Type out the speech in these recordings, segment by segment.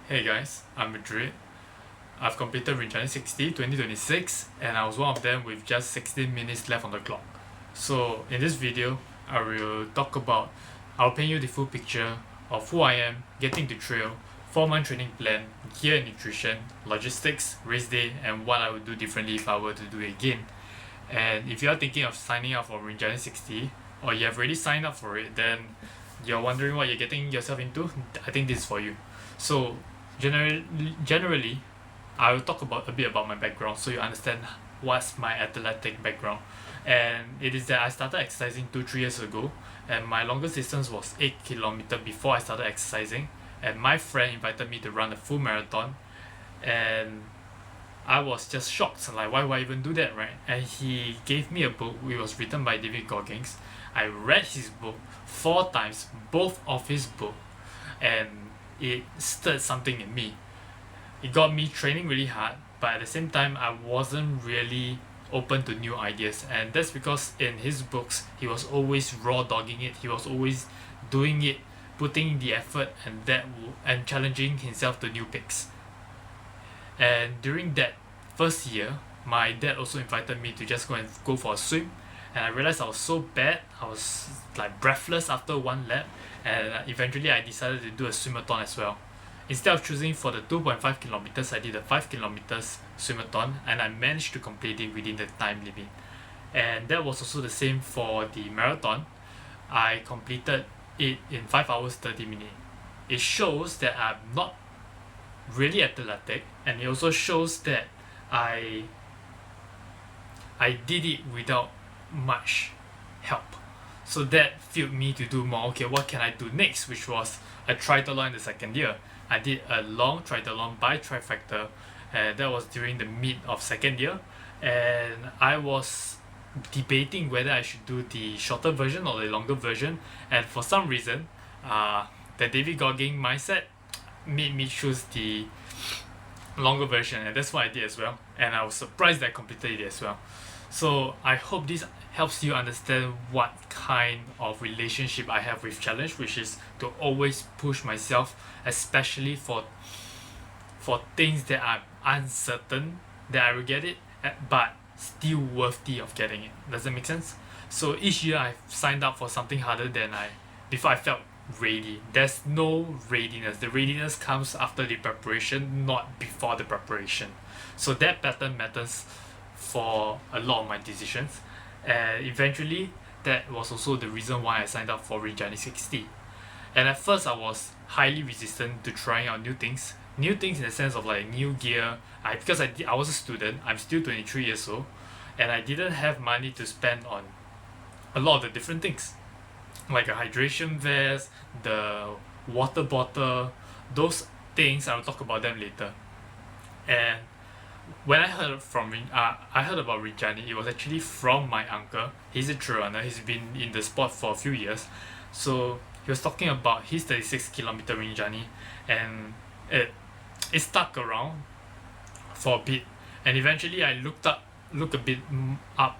Hey guys, I'm Madrid. I've completed Rinjani 60 2026 and I was one of them with just 16 minutes left on the clock. So in this video, I will talk about, I'll paint you the full picture of who I am, getting the trail, 4-month training plan, gear and nutrition, logistics, race day, and what I would do differently if I were to do it again. And if you are thinking of signing up for Rinjani 60 or you have already signed up for it, then you're wondering what you're getting yourself into, I think this is for you. So generally, I will talk about a bit about my background so you understand what's my athletic background. And it is that I started exercising 2-3 years ago, and my longest distance was 8 kilometers before I started exercising. And my friend invited me to run a full marathon, and I was just shocked. Like, why would I even do that, right? And he gave me a book. It was written by David Goggins. I read his book 4 times, both of his book, and it stirred something in me. It got me training really hard, but at the same time, I wasn't really open to new ideas. And that's because in his books, he was always raw dogging it. He was always doing it, putting the effort, and challenging himself to new peaks. And during that first year, my dad also invited me to just go for a swim, and I realized I was so bad. I was like breathless after one lap, and eventually I decided to do a swimathon as well. Instead of choosing for the 2.5 kilometers, I did a 5 kilometers swimathon, and I managed to complete it within the time limit. And that was also the same for the marathon. I completed it in 5 hours 30 minutes. It shows that I'm not really athletic, and it also shows that I did it without much help. So that fueled me to do more. Okay, what can I do next? Which was a triathlon in the second year. I did a long triathlon by Trifecta, and that was during the mid of second year. And I was debating whether I should do the shorter version or the longer version. And for some reason, the David Goggins mindset made me choose the longer version, and that's what I did as well. And I was surprised that I completed it as well. So I hope this helps you understand what kind of relationship I have with challenge, which is to always push myself, especially for things that I'm uncertain that I will get it, but still worthy of getting it. Does that make sense? So each year I've signed up for something harder than before I felt ready. There's no readiness. The readiness comes after the preparation, not before the preparation. So that pattern matters for a lot of my decisions, and eventually that was also the reason why I signed up for Rinjani 60. And at first I was highly resistant to trying out new things in the sense of like new gear. Because I was a student, I'm still 23 years old, and I didn't have money to spend on a lot of the different things like a hydration vest, the water bottle. Those things I will talk about them later. And when I heard about Rinjani, it was actually from my uncle. He's a trail runner. He's been in the sport for a few years. So he was talking about his 36-kilometer Rinjani, and it stuck around for a bit. And eventually I looked a bit up,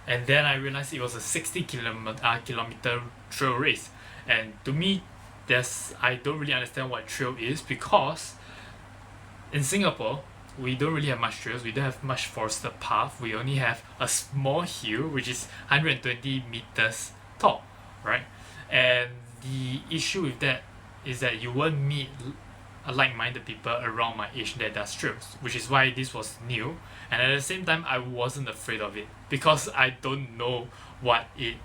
and then I realized it was a 60-kilometer trail race. And to me, I don't really understand what trail is, because in Singapore, we don't really have much trails. We don't have much forested path. We only have a small hill which is 120 meters tall, right? And the issue with that is that you won't meet like-minded people around my age that does trails, which is why this was new. And at the same time, I wasn't afraid of it because I don't know what it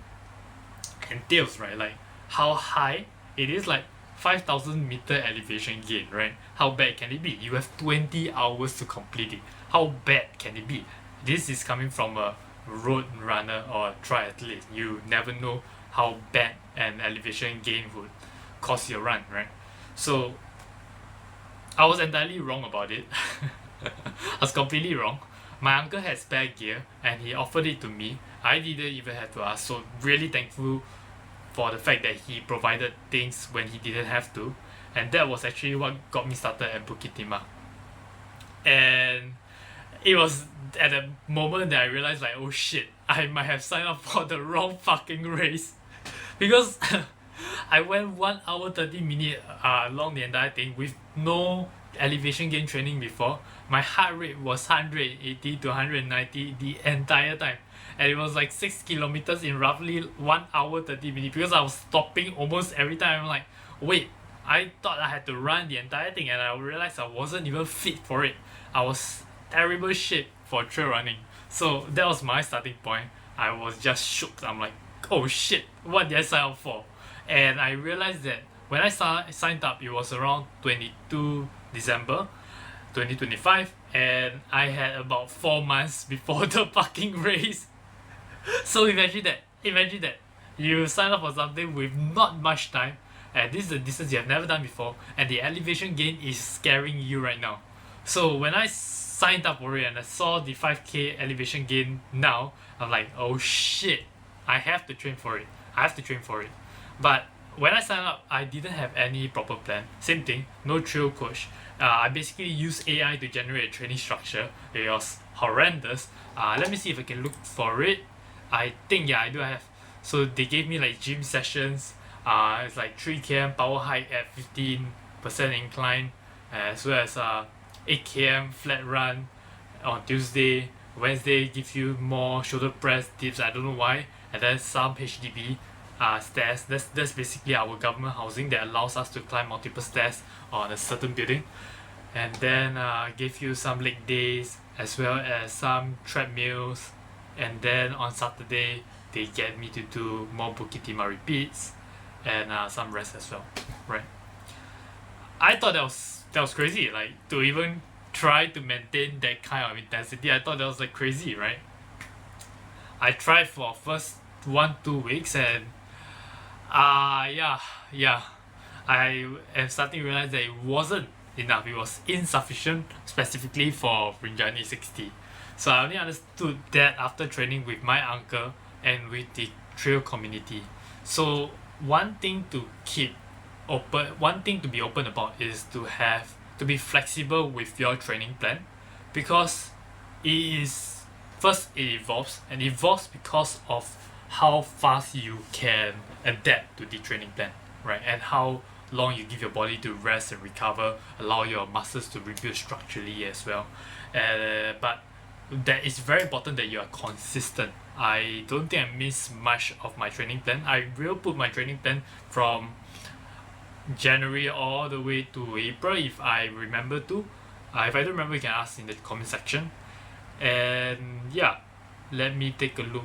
entails, right? Like how high it is, like 5,000-meter elevation gain, right? How bad can it be? You have 20 hours to complete it. How bad can it be? This is coming from a road runner or a triathlete. You never know how bad an elevation gain would cause your run, right? So I was entirely wrong about it. I was completely wrong. My uncle had spare gear and he offered it to me. I didn't even have to ask, so really thankful for the fact that he provided things when he didn't have to. And that was actually what got me started at Bukit Timah. And it was at a moment that I realized, like, oh shit, I might have signed up for the wrong fucking race. Because I went 1 hour 30 minutes along the entire thing with no elevation gain training before. My heart rate was 180 to 190 the entire time. And it was like 6 kilometers in roughly 1 hour 30 minutes because I was stopping almost every time. I'm like, wait, I thought I had to run the entire thing, and I realized I wasn't even fit for it. I was terrible shape for trail running. So that was my starting point. I was just shook. I'm like, oh shit, what did I sign up for? And I realized that when I signed up, it was around 22 December 2025, and I had about 4 months before the fucking race. So imagine that you sign up for something with not much time, and this is a distance you have never done before, and the elevation gain is scaring you right now. So when I signed up for it and I saw the 5k elevation gain now, I'm like, oh shit, I have to train for it. But when I signed up, I didn't have any proper plan. Same thing, no trail coach. I basically used AI to generate a training structure. It was horrendous. Let me see if I can look for it. I think, yeah, I do have. So they gave me like gym sessions. It's like 3 km power hike at 15% incline, as well as 8 km flat run on Tuesday. Wednesday give you more shoulder press dips, I don't know why, and then some HDB stairs. That's basically our government housing that allows us to climb multiple stairs on a certain building. And then give you some leg days as well as some treadmills. And then on Saturday they get me to do more Bukit Timah repeats and some rest as well, right? I thought that was crazy, like to even try to maintain that kind of intensity. I thought that was like crazy, right? I tried for first 1-2 weeks, and yeah, I am starting to realize that it wasn't enough. It was insufficient, specifically for Rinjani 60. So I only understood that after training with my uncle and with the trail community. So one thing to be open about is to be flexible with your training plan, because it evolves because of how fast you can adapt to the training plan, right? And how long you give your body to rest and recover, allow your muscles to rebuild structurally as well. But that it's very important that you are consistent. I don't think I miss much of my training plan. I will put my training plan from January all the way to April if I remember to. If I don't remember, you can ask in the comment section. And yeah, let me take a look.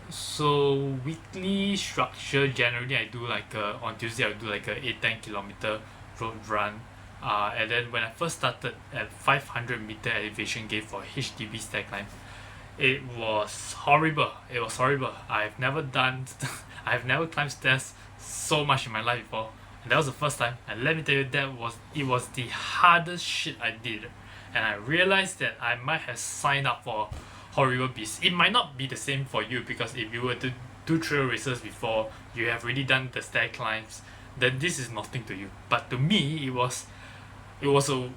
So weekly structure, generally I do like on Tuesday I do like a 8-10 kilometer road run. And then when I first started at 500 meter elevation gain for HDB stair climb, it was horrible. I've never climbed stairs so much in my life before. And that was the first time. And let me tell you, it was the hardest shit I did. And I realized that I might have signed up for horrible beasts. It might not be the same for you, because if you were to do trail races before, you have already done the stair climbs, then this is nothing to you. But to me, it was a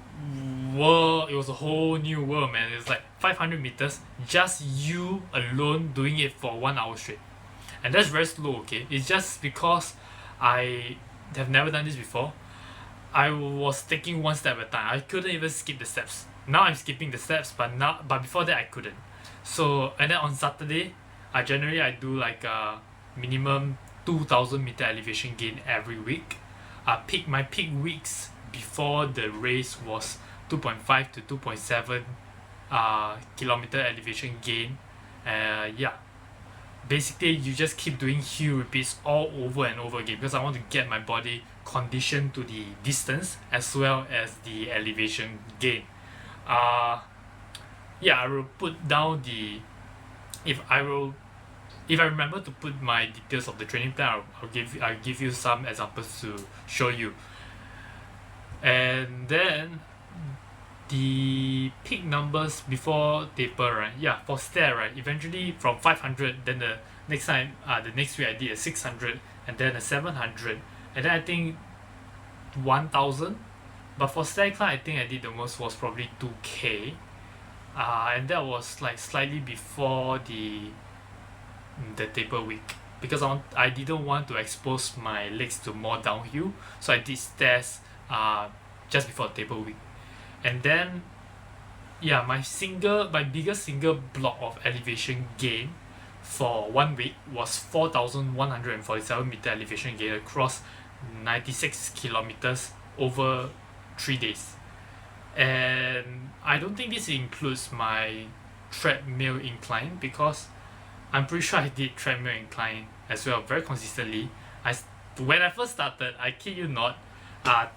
world. It was a whole new world, man. It's like 500 meters, just you alone doing it for 1 hour straight, and that's very slow. Okay, it's just because I have never done this before. I was taking one step at a time. I couldn't even skip the steps. Now I'm skipping the steps, but before that I couldn't. So, and then on Saturday, I do like a minimum 2,000 meter elevation gain every week. My peak weeks before the race was 2.5 to 2.7 kilometer elevation gain. Yeah, basically you just keep doing hill repeats all over and over again, because I want to get my body conditioned to the distance as well as the elevation gain. Yeah, I will put down if I remember to put my details of the training plan, I'll give you some examples to show you. And then the peak numbers before taper, right? Yeah, for stair, right? Eventually from 500, then the next week I did a 600, and then a 700, and then I think 1,000. But for stair climb, I think I did the most was probably 2k. And that was like slightly before the taper week, because I didn't want to expose my legs to more downhill, so I did stairs just before table week. And then yeah, my biggest single block of elevation gain for 1 week was 4,147 meter elevation gain across 96 kilometers over 3 days. And I don't think this includes my treadmill incline, because I'm pretty sure I did treadmill incline as well very consistently. When I first started, I kid you not,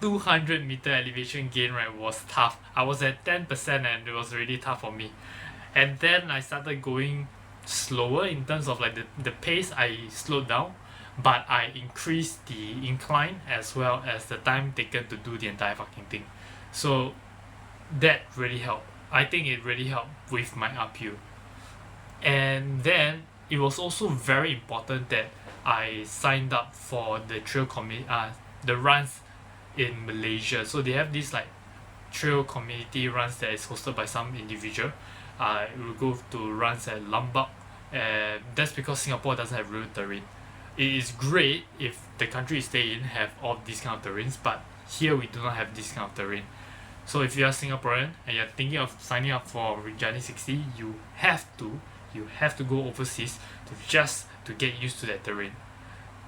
200 meter elevation gain, right, was tough. I was at 10% and it was really tough for me. And then I started going slower in terms of like the pace. I slowed down, but I increased the incline as well as the time taken to do the entire fucking thing. So that really helped. I think it really helped with my uphill. And then it was also very important that I signed up for the the runs in Malaysia. So they have this like trail community runs that is hosted by some individual. We will go to runs at Lombok, and that's because Singapore doesn't have real terrain. It is great if the country you stay in have all these kind of terrains, but here we do not have this kind of terrain. So if you are Singaporean and you're thinking of signing up for Rinjani 60, you have to go overseas to get used to that terrain,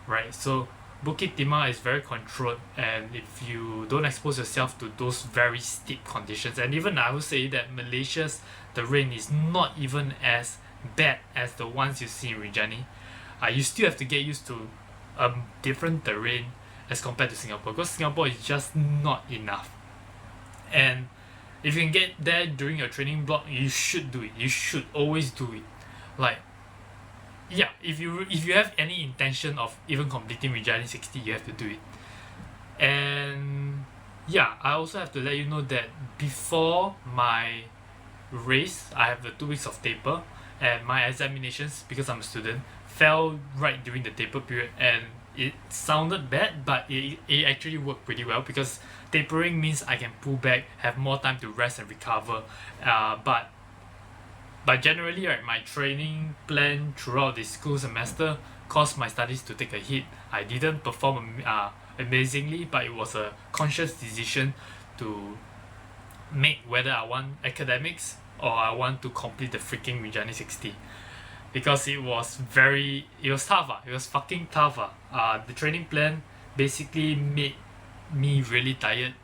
right? So Bukit Timah is very controlled, and if you don't expose yourself to those very steep conditions, and even I would say that Malaysia's terrain is not even as bad as the ones you see in Rinjani. You still have to get used to a different terrain as compared to Singapore, because Singapore is just not enough. And if you can get there during your training block, you should do it. You should always do it. Like, yeah, if you have any intention of even completing Rinjani 60, you have to do it. And yeah, I also have to let you know that before my race, I have the 2 weeks of taper, and my examinations, because I'm a student, fell right during the taper period, and it sounded bad, but it actually worked pretty well, because tapering means I can pull back, have more time to rest and recover. But generally, right, my training plan throughout the school semester caused my studies to take a hit. I didn't perform amazingly, but it was a conscious decision to make whether I want academics or I want to complete the freaking Rinjani 60. Because it was tough. It was fucking tough. The training plan basically made me really tired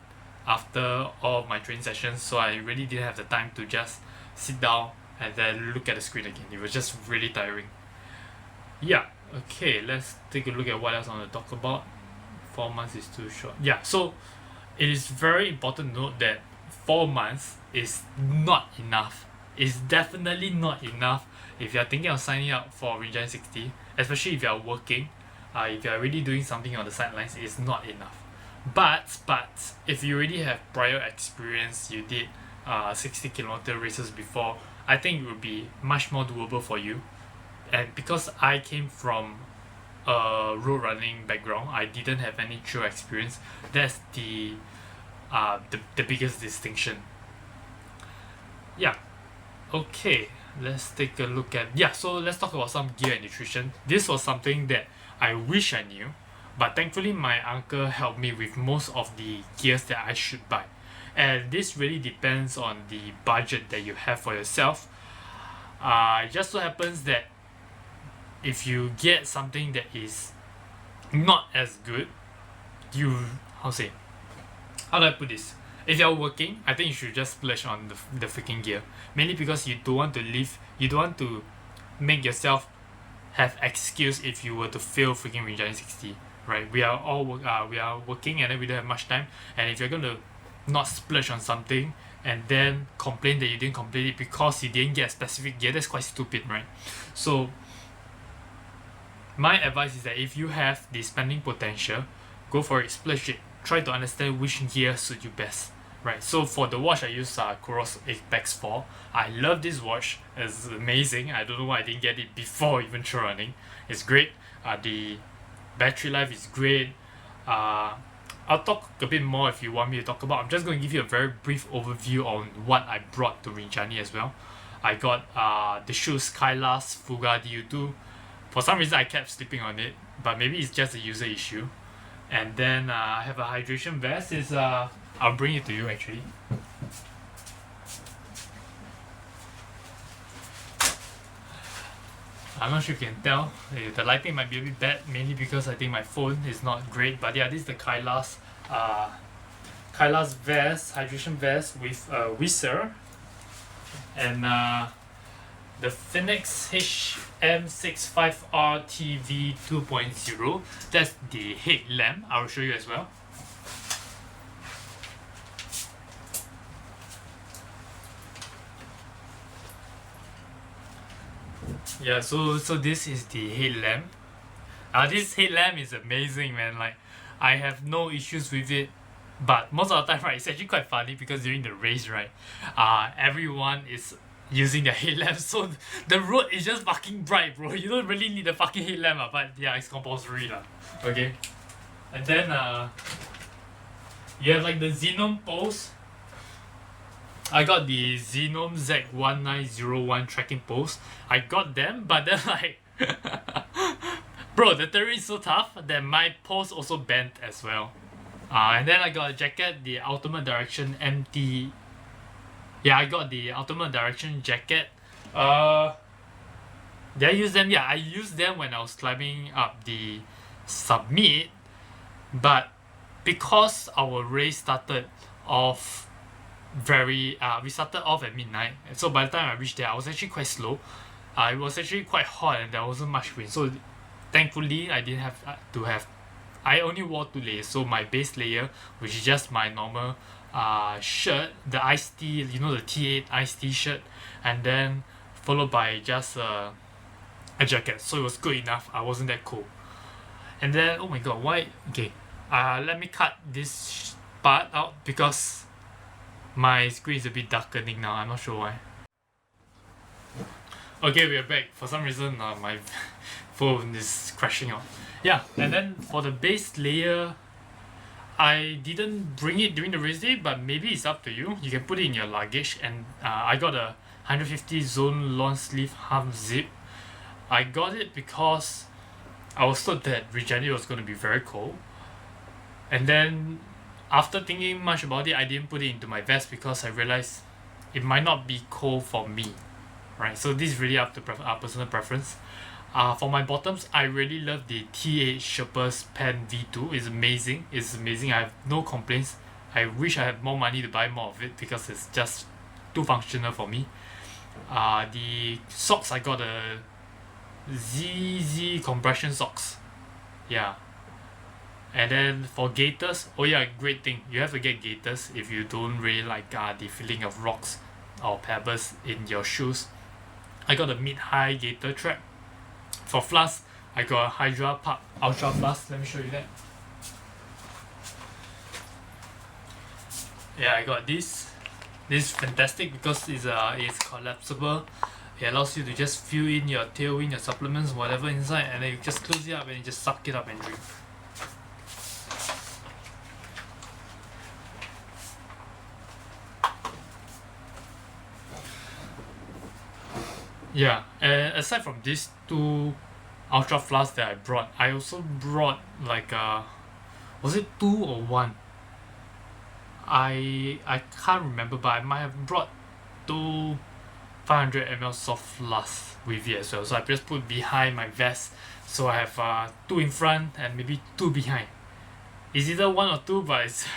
after all of my training sessions, so I really didn't have the time to just sit down and then look at the screen again. It was just really tiring. Yeah, okay, let's take a look at what else I want to talk about. 4 months is too short. Yeah, so it is very important to note that 4 months is not enough. It's definitely not enough if you're thinking of signing up for Rinjani 60, especially if you're working. If you're really doing something on the sidelines, it's not enough. But if you already have prior experience, you did 60-kilometer races before, I think it would be much more doable for you. And because I came from a road running background, I didn't have any trail experience. That's the biggest distinction. Yeah. Okay, let's take a look at so let's talk about some gear and nutrition. This was something that I wish I knew, but thankfully my uncle helped me with most of the gears that I should buy. And this really depends on the budget that you have for yourself. It just so happens that if you get something that is not as good, how do I put this? If you're working, I think you should just splurge on the freaking gear. Mainly because you don't want to make yourself have excuse if you were to fail freaking Rinjani 60, right? We are working, and then we don't have much time. And if you're going to not splurge on something and then complain that you didn't complete it because you didn't get a specific gear, that's quite stupid, right? So my advice is that if you have the spending potential, go for it, splurge it. Try to understand which gear suits you best. Right, so for the watch I use Coros Apex 4. I love this watch. It's amazing. I don't know why I didn't get it before even trail running. It's great. The battery life is great. I'll talk a bit more if you want me to talk about. I'm just going to give you a very brief overview on what I brought to Rinjani as well. I got the shoes Skylast Fuga DU2. For some reason I kept sleeping on it, but maybe it's just a user issue. And then I have a hydration vest. I'll bring it to you actually. I'm not sure if you can tell. The lighting might be a bit bad, mainly because I think my phone is not great. But yeah, this is the Kaila's vest, hydration vest with a whisper, and the Phoenix HM65R TV 2.0. That's the headlamp. I'll show you as well. Yeah, so this is the headlamp. This headlamp is amazing, man. Like, I have no issues with it. But most of the time, right, it's actually quite funny because during the race, right, everyone is using the headlamp, so the road is just fucking bright, bro. You don't really need the fucking headlamp, but yeah, it's compulsory, lah. Okay, and then you have like the Xenon post. I got the Xenon Z1901 tracking post. I got them, but then like, bro, the terrain is so tough that my post also bent as well. And then I got a jacket, the Ultimate Direction MT. Yeah, I got the Ultimate Direction jacket. Did I use them? Yeah, I used them when I was climbing up the summit. But because our race started off we started off at midnight. So by the time I reached there, I was actually quite slow. It was actually quite hot and there wasn't much wind. So thankfully, I didn't have to have. I only wore 2 layers, so my base layer, which is just my normal shirt, the iced tea, you know, the T8 iced tea shirt, and then followed by just a jacket. So it was good enough. I wasn't that cold. And then, oh my god, why? Okay, let me cut this part out because my screen is a bit darkening now. I'm not sure why. Okay, we are back. For some reason, my phone is crashing out. Yeah, and then for the base layer, I didn't bring it during the race day, but maybe it's up to you. You can put it in your luggage, and I got a 150 zone long sleeve half zip. I got it because I was told that Rinjani was going to be very cold, and then after thinking much about it, I didn't put it into my vest because I realized it might not be cold for me, right? So this is really up to personal preference. For my bottoms, I really love the T8 Sherpa's Pen V2. It's amazing. It's amazing. I have no complaints. I wish I had more money to buy more of it because it's just too functional for me. The socks, I got a ZZ compression socks. Yeah. And then for gaiters, oh yeah, great thing. You have to get gaiters if you don't really like the feeling of rocks or pebbles in your shoes. I got a mid-high gaiter trap. For flask, I got a Hydra Pub Ultra Flask. Let me show you that. Yeah, I got this. This is fantastic because it's collapsible. It allows you to just fill in your tailwind, your supplements, whatever inside, and then you just close it up and you just suck it up and drink. Yeah, and aside from these 2 ultra flasks that I brought, I also brought like was it 2 or 1? I can't remember, but I might have brought 2 500 ml soft flasks with it as well. So I just put behind my vest, so I have 2 in front and maybe 2 behind. It's either 1 or 2, but it's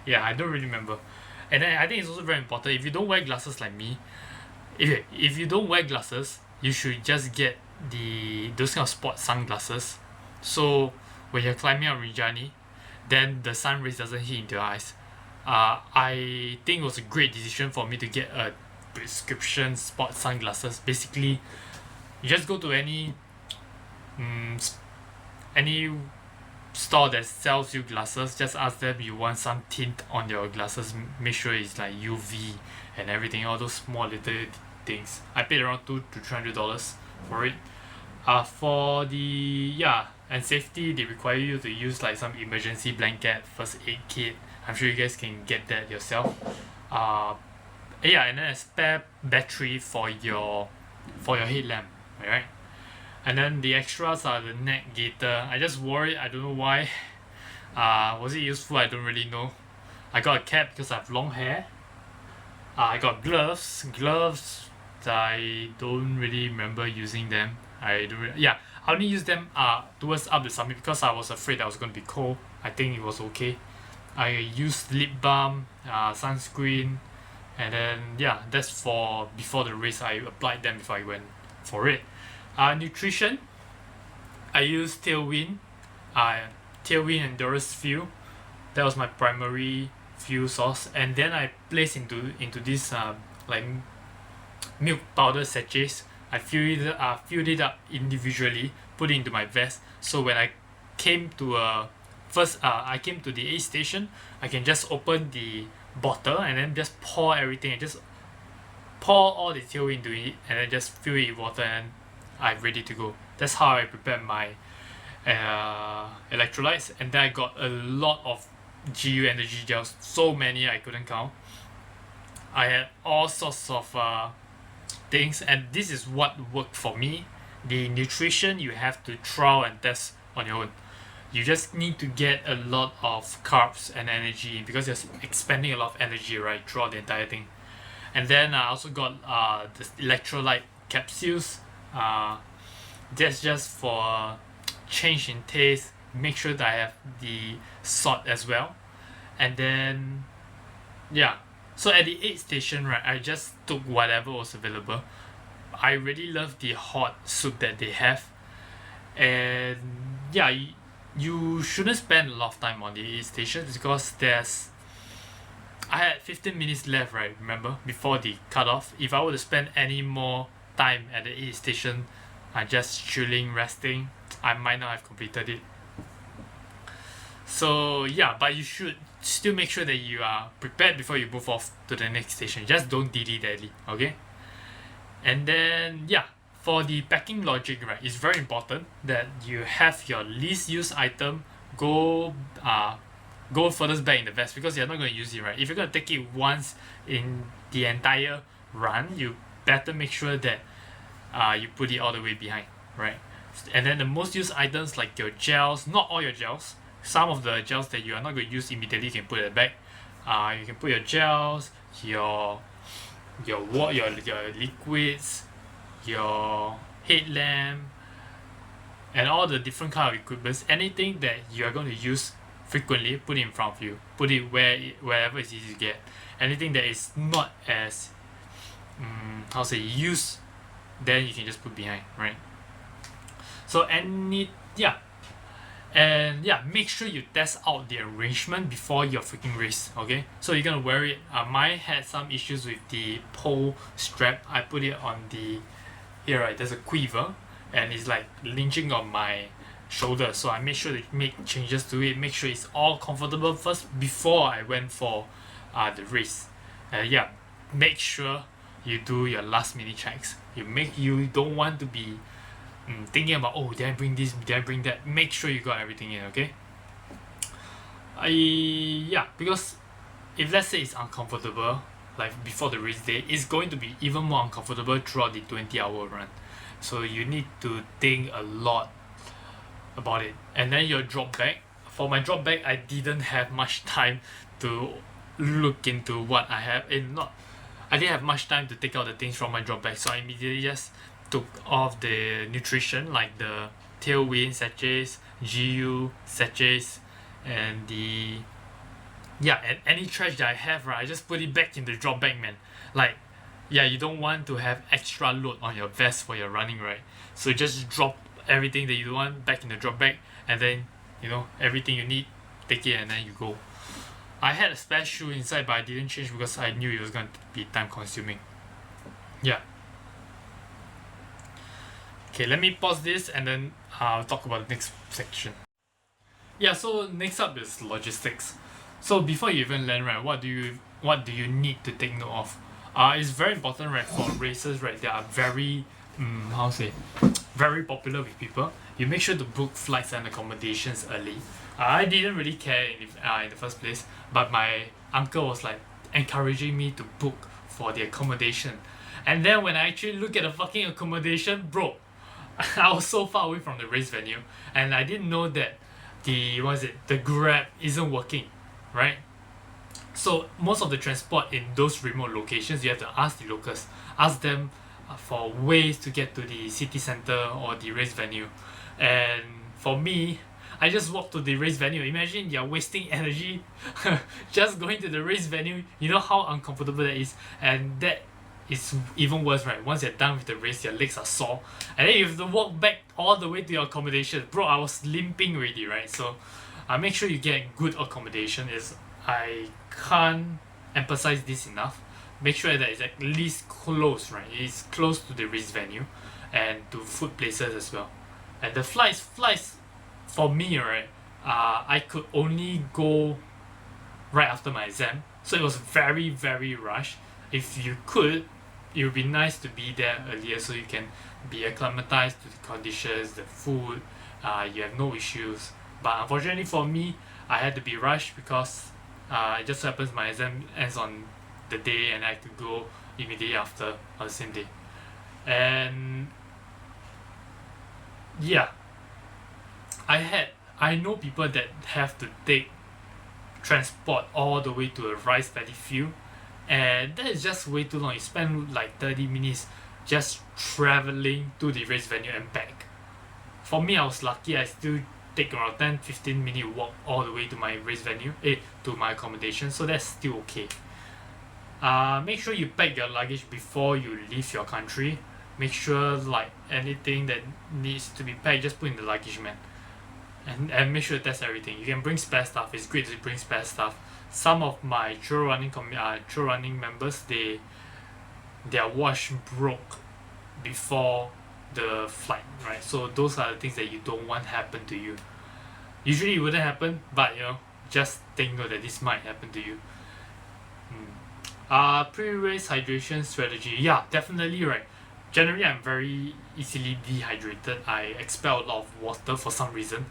yeah, I don't really remember. And then I think it's also very important, if you don't wear glasses like me, if you don't wear glasses, you should just get those kind of sport sunglasses. So when you're climbing up Rinjani, then the sun rays doesn't hit into your eyes. I think it was a great decision for me to get a prescription sport sunglasses. Basically, you just go to any store that sells you glasses, just ask them you want some tint on your glasses, make sure it's like UV and everything, all those small little things. I paid around $200 to $300 for it. For the and safety, they require you to use like some emergency blanket, first aid kit. I'm sure you guys can get that yourself. And then a spare battery for your headlamp, alright? And then the extras are the neck gaiter. I just wore it, I don't know why. Was it useful? I don't really know. I got a cap because I have long hair. I got gloves. Gloves, I don't really remember using them. Yeah, I only used them towards up the summit because I was afraid I was going to be cold. I think it was okay. I used lip balm, sunscreen, and then yeah, that's for before the race. I applied them before I went for it. Nutrition, I used Tailwind Endurance Fuel. That was my primary fuel source, and then I placed into this like milk powder sachets. I filled it up individually, put it into my vest. So when I came to I came to the aid station, I can just open the bottle and then just pour everything and just pour all the tail into it and then just fill it with water and I'm ready to go. That's how I prepared my electrolytes, and then I got a lot of GU energy gels, so many I couldn't count. I had all sorts of things, and this is what worked for me. The nutrition you have to trial and test on your own. You just need to get a lot of carbs and energy because you're expending a lot of energy right throughout the entire thing. And then I also got the electrolyte capsules. That's just for change in taste, make sure that I have the salt as well. And then yeah, so at the aid station, right, I just took whatever was available. I really love the hot soup that they have. And yeah, you shouldn't spend a lot of time on the aid station because I had 15 minutes left, right, remember, before the cutoff. If I were to spend any more time at the aid station just chilling, resting, I might not have completed it. So yeah, but you should still make sure that you are prepared before you move off to the next station. Just don't dilly-dally, okay? And then yeah, for the packing logic, right, it's very important that you have your least used item go furthest back in the vest because you're not going to use it, right? If you're going to take it once in the entire run, you better make sure that you put it all the way behind, right? And then the most used items like your gels, not all your gels, some of the gels that you are not going to use immediately, you can put it back. You can put your gels, your liquids, your headlamp, and all the different kind of equipments. Anything that you are going to use frequently, put it in front of you. Put it wherever it's easy to get. Anything that is not as used, then you can just put behind, right? So make sure you test out the arrangement before your freaking race, okay? So you're gonna wear it. Mine had some issues with the pole strap. I put it on here, right? There's a quiver, and it's like lynching on my shoulder. So I made sure to make changes to it, make sure it's all comfortable first before I went for the race. Make sure you do your last minute checks. You don't want to be thinking about, oh, did I bring this, did I bring that. Make sure you got everything in, okay? Because if let's say it's uncomfortable like before the race day, it's going to be even more uncomfortable throughout the 20-hour run. So you need to think a lot about it. And then your drop bag. For my drop bag, I didn't have much time to look into what I have. I didn't have much time to take out the things from my drop bag, so I immediately just took off the nutrition like the Tailwind sachets, GU sachets, and and any trash that I have, right, I just put it back in the drop bag, man. You don't want to have extra load on your vest for your running, right? So just drop everything that you don't want back in the drop bag, and then everything you need, take it and then you go. I had a spare shoe inside, but I didn't change because I knew it was going to be time consuming. Yeah. Okay, let me pause this and then I'll talk about the next section. Yeah, so next up is logistics. So before you even land, right, what do you need to take note of? It's very important, right, for races, right, that are very very popular with people. You make sure to book flights and accommodations early. I didn't really care in the first place, but my uncle was like encouraging me to book for the accommodation. And then when I actually look at the fucking accommodation, bro, I was so far away from the race venue, and I didn't know that the Grab isn't working, right? So most of the transport in those remote locations, you have to ask the locals, ask them for ways to get to the city center or the race venue. And for me, I just walked to the race venue. Imagine you're wasting energy just going to the race venue. You know how uncomfortable that is, and that is even worse, right? Once you're done with the race, your legs are sore, and then you have to walk back all the way to your accommodation. Bro, I was limping already, right? So make sure you get good accommodation. I can't emphasize this enough. Make sure that it's at least close, right? It's close to the race venue and to food places as well. And the flights for me, right? I could only go right after my exam, so it was very very rushed. If you could, it would be nice to be there earlier so you can be acclimatized to the conditions, the food. You have no issues. But unfortunately for me, I had to be rushed because it just happens my exam ends on the day and I have to go immediately after on the same day. And yeah, I know people that have to take transport all the way to a rice paddy field, and that is just way too long. You spend like 30 minutes just traveling to the race venue and back. For me, I was lucky. I still take around 10-15 minute walk all the way to my race venue, to my accommodation, so that's still okay. Make sure you pack your luggage before you leave your country. Make sure like anything that needs to be packed, just put in the luggage, man. And make sure that's everything. You can bring spare stuff. It's great to bring spare stuff. Some of my trail running members, their watch broke before the flight, right? So those are the things that you don't want happen to you. Usually it wouldn't happen, but just take note that this might happen to you. Pre-race hydration strategy. Yeah, definitely, right. Generally, I'm very easily dehydrated. I expel a lot of water for some reason,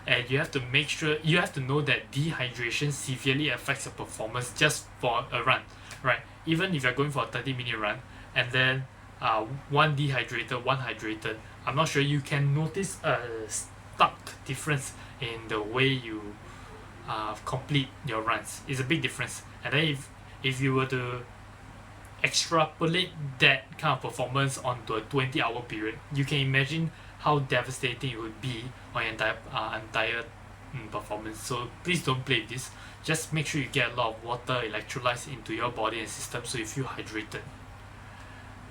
and you have to know that dehydration severely affects your performance just for a run, right? Even if you're going for a 30-minute run and then one dehydrated, one hydrated, I'm not sure you can notice a stark difference in the way you complete your runs. It's a big difference. And then if you were to extrapolate that kind of performance onto a 20-hour period, you can imagine how devastating it would be on your entire performance. So please don't play with this. Just make sure you get a lot of water, electrolytes into your body and system so you feel hydrated.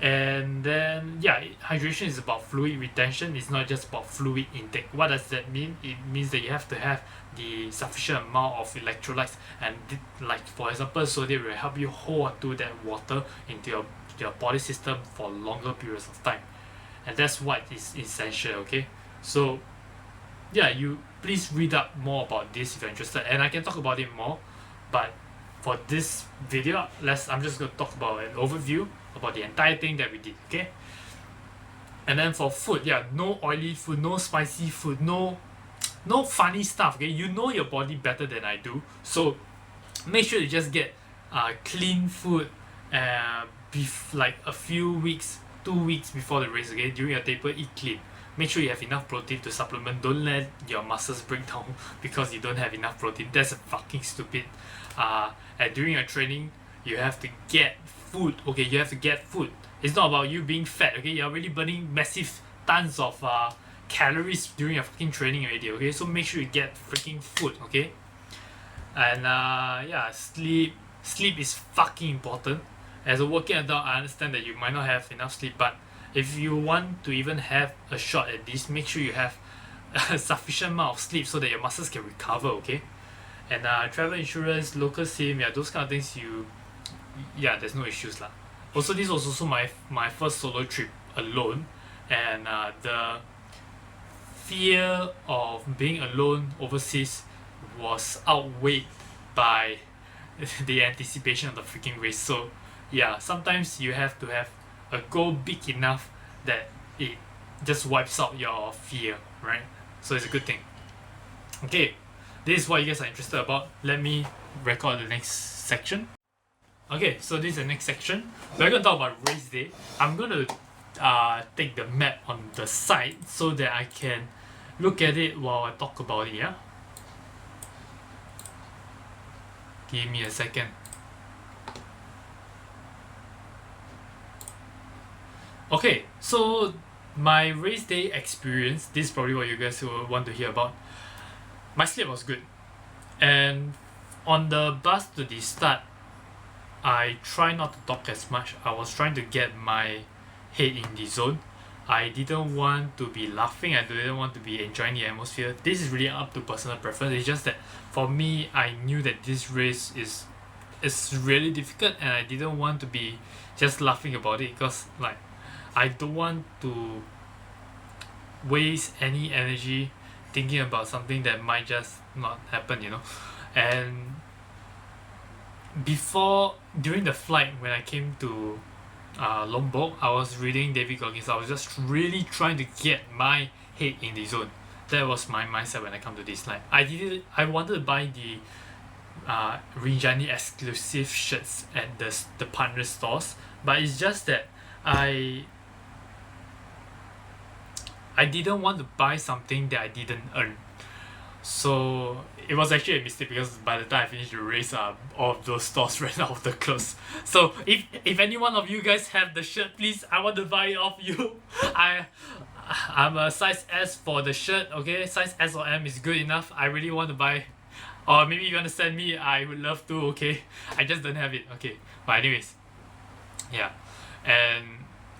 And then hydration is about fluid retention. It's not just about fluid intake. What does that mean? It means that you have to have the sufficient amount of electrolytes, and like for example, sodium will help you hold onto that water into your body system for longer periods of time, and that's what is essential. Okay, so you please read up more about this if you're interested, and I can talk about it more, but for this video I'm just going to talk about an overview about the entire thing that we did. Okay, and then for food, no oily food, no spicy food, no funny stuff. Okay, you know your body better than I do, so make sure you just get clean food like a few weeks, 2 weeks before the race. Okay, during your taper, eat clean. Make sure you have enough protein to supplement. Don't let your muscles break down because you don't have enough protein. That's fucking stupid. And during your training, you have to get food. Okay, you have to get food. It's not about you being fat. Okay, you're really burning massive tons of calories during your fucking training already. Okay, so make sure you get freaking food. Okay, and sleep is fucking important. As a working adult, I understand that you might not have enough sleep, but if you want to even have a shot at this, make sure you have a sufficient amount of sleep so that your muscles can recover. Okay, and travel insurance, local SIM, those kind of things, there's no issues lah. Also, this was also my first solo trip alone, and the fear of being alone overseas was outweighed by the anticipation of the freaking race. So sometimes you have to have a goal big enough that it just wipes out your fear, right? So it's a good thing. Okay, this is what you guys are interested about. Let me record the next section. Okay, so this is the next section. We're going to talk about race day. I'm going to take the map on the side so that I can look at it while I talk about it, yeah? Give me a second. Okay, so my race day experience, this is probably what you guys will want to hear about. My sleep was good. And on the bus to the start, I try not to talk as much. I was trying to get my head in the zone. I didn't want to be laughing. I didn't want to be enjoying the atmosphere. This is really up to personal preference. It's just that for me, I knew that this race is really difficult, and I didn't want to be just laughing about it because like I don't want to waste any energy thinking about something that might just not happen, you know. And during the flight when I came to Lombok, I was reading David Goggins. I was just really trying to get my head in the zone. That was my mindset when I come to this line. I wanted to buy the Rinjani exclusive shirts at the partner stores, but it's just that I didn't want to buy something that I didn't earn. So it was actually a mistake because by the time I finished the race, all of those stores ran out of the clothes. So if any one of you guys have the shirt, please, I want to buy it off you. I'm a size S for the shirt, okay? Size S or M is good enough. I really want to buy, or maybe you want to send me, I would love to, okay? I just don't have it, okay? But anyways, yeah. And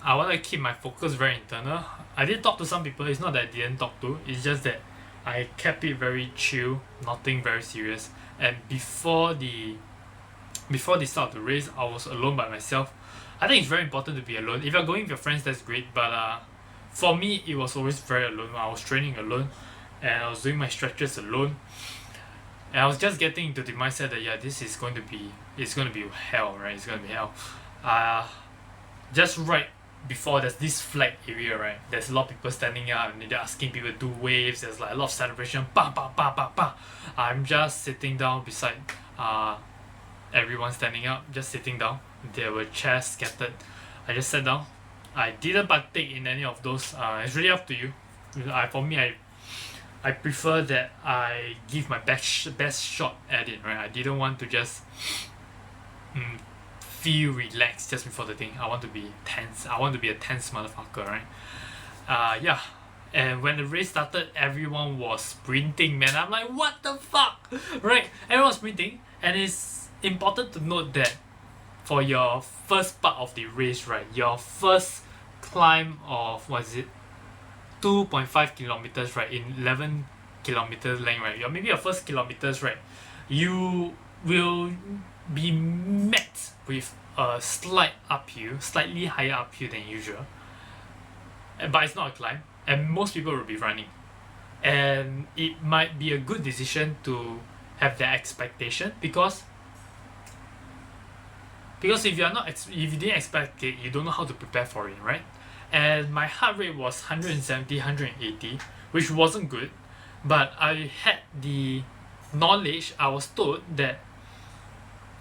I want to keep my focus very internal. I did talk to some people. It's not that I didn't talk to. It's just that I kept it very chill, nothing very serious. And before the start of the race, I was alone by myself. I think it's very important to be alone. If you're going with your friends, that's great. But for me, it was always very alone. I was training alone, and I was doing my stretches alone. And I was just getting into the mindset that it's going to be hell, right? It's going to be hell. Just right before there's this flag area, right? There's a lot of people standing up and they're asking people to do waves. There's like a lot of celebration. Bah, bah, bah, bah, bah. I'm just sitting down beside everyone standing up, just sitting down. There were chairs scattered. I just sat down. I didn't partake in any of those. It's really up to you. For me, I prefer that I give my best shot at it, right? I didn't want to just feel relaxed just before the thing. I want to be tense. I want to be a tense motherfucker, right? Yeah. And when the race started, everyone was sprinting, man. I'm like, what the fuck? Right? Everyone was sprinting. And it's important to note that for your first part of the race, right? Your first climb of, 2.5 kilometers, right? In 11 kilometers length, right? Maybe your first kilometers, right? You will be met with a slightly higher uphill than usual, but it's not a climb, and most people will be running, and it might be a good decision to have that expectation because if if you didn't expect it, you don't know how to prepare for it, right? And my heart rate was 170, 180, which wasn't good, but I had the knowledge. I was told that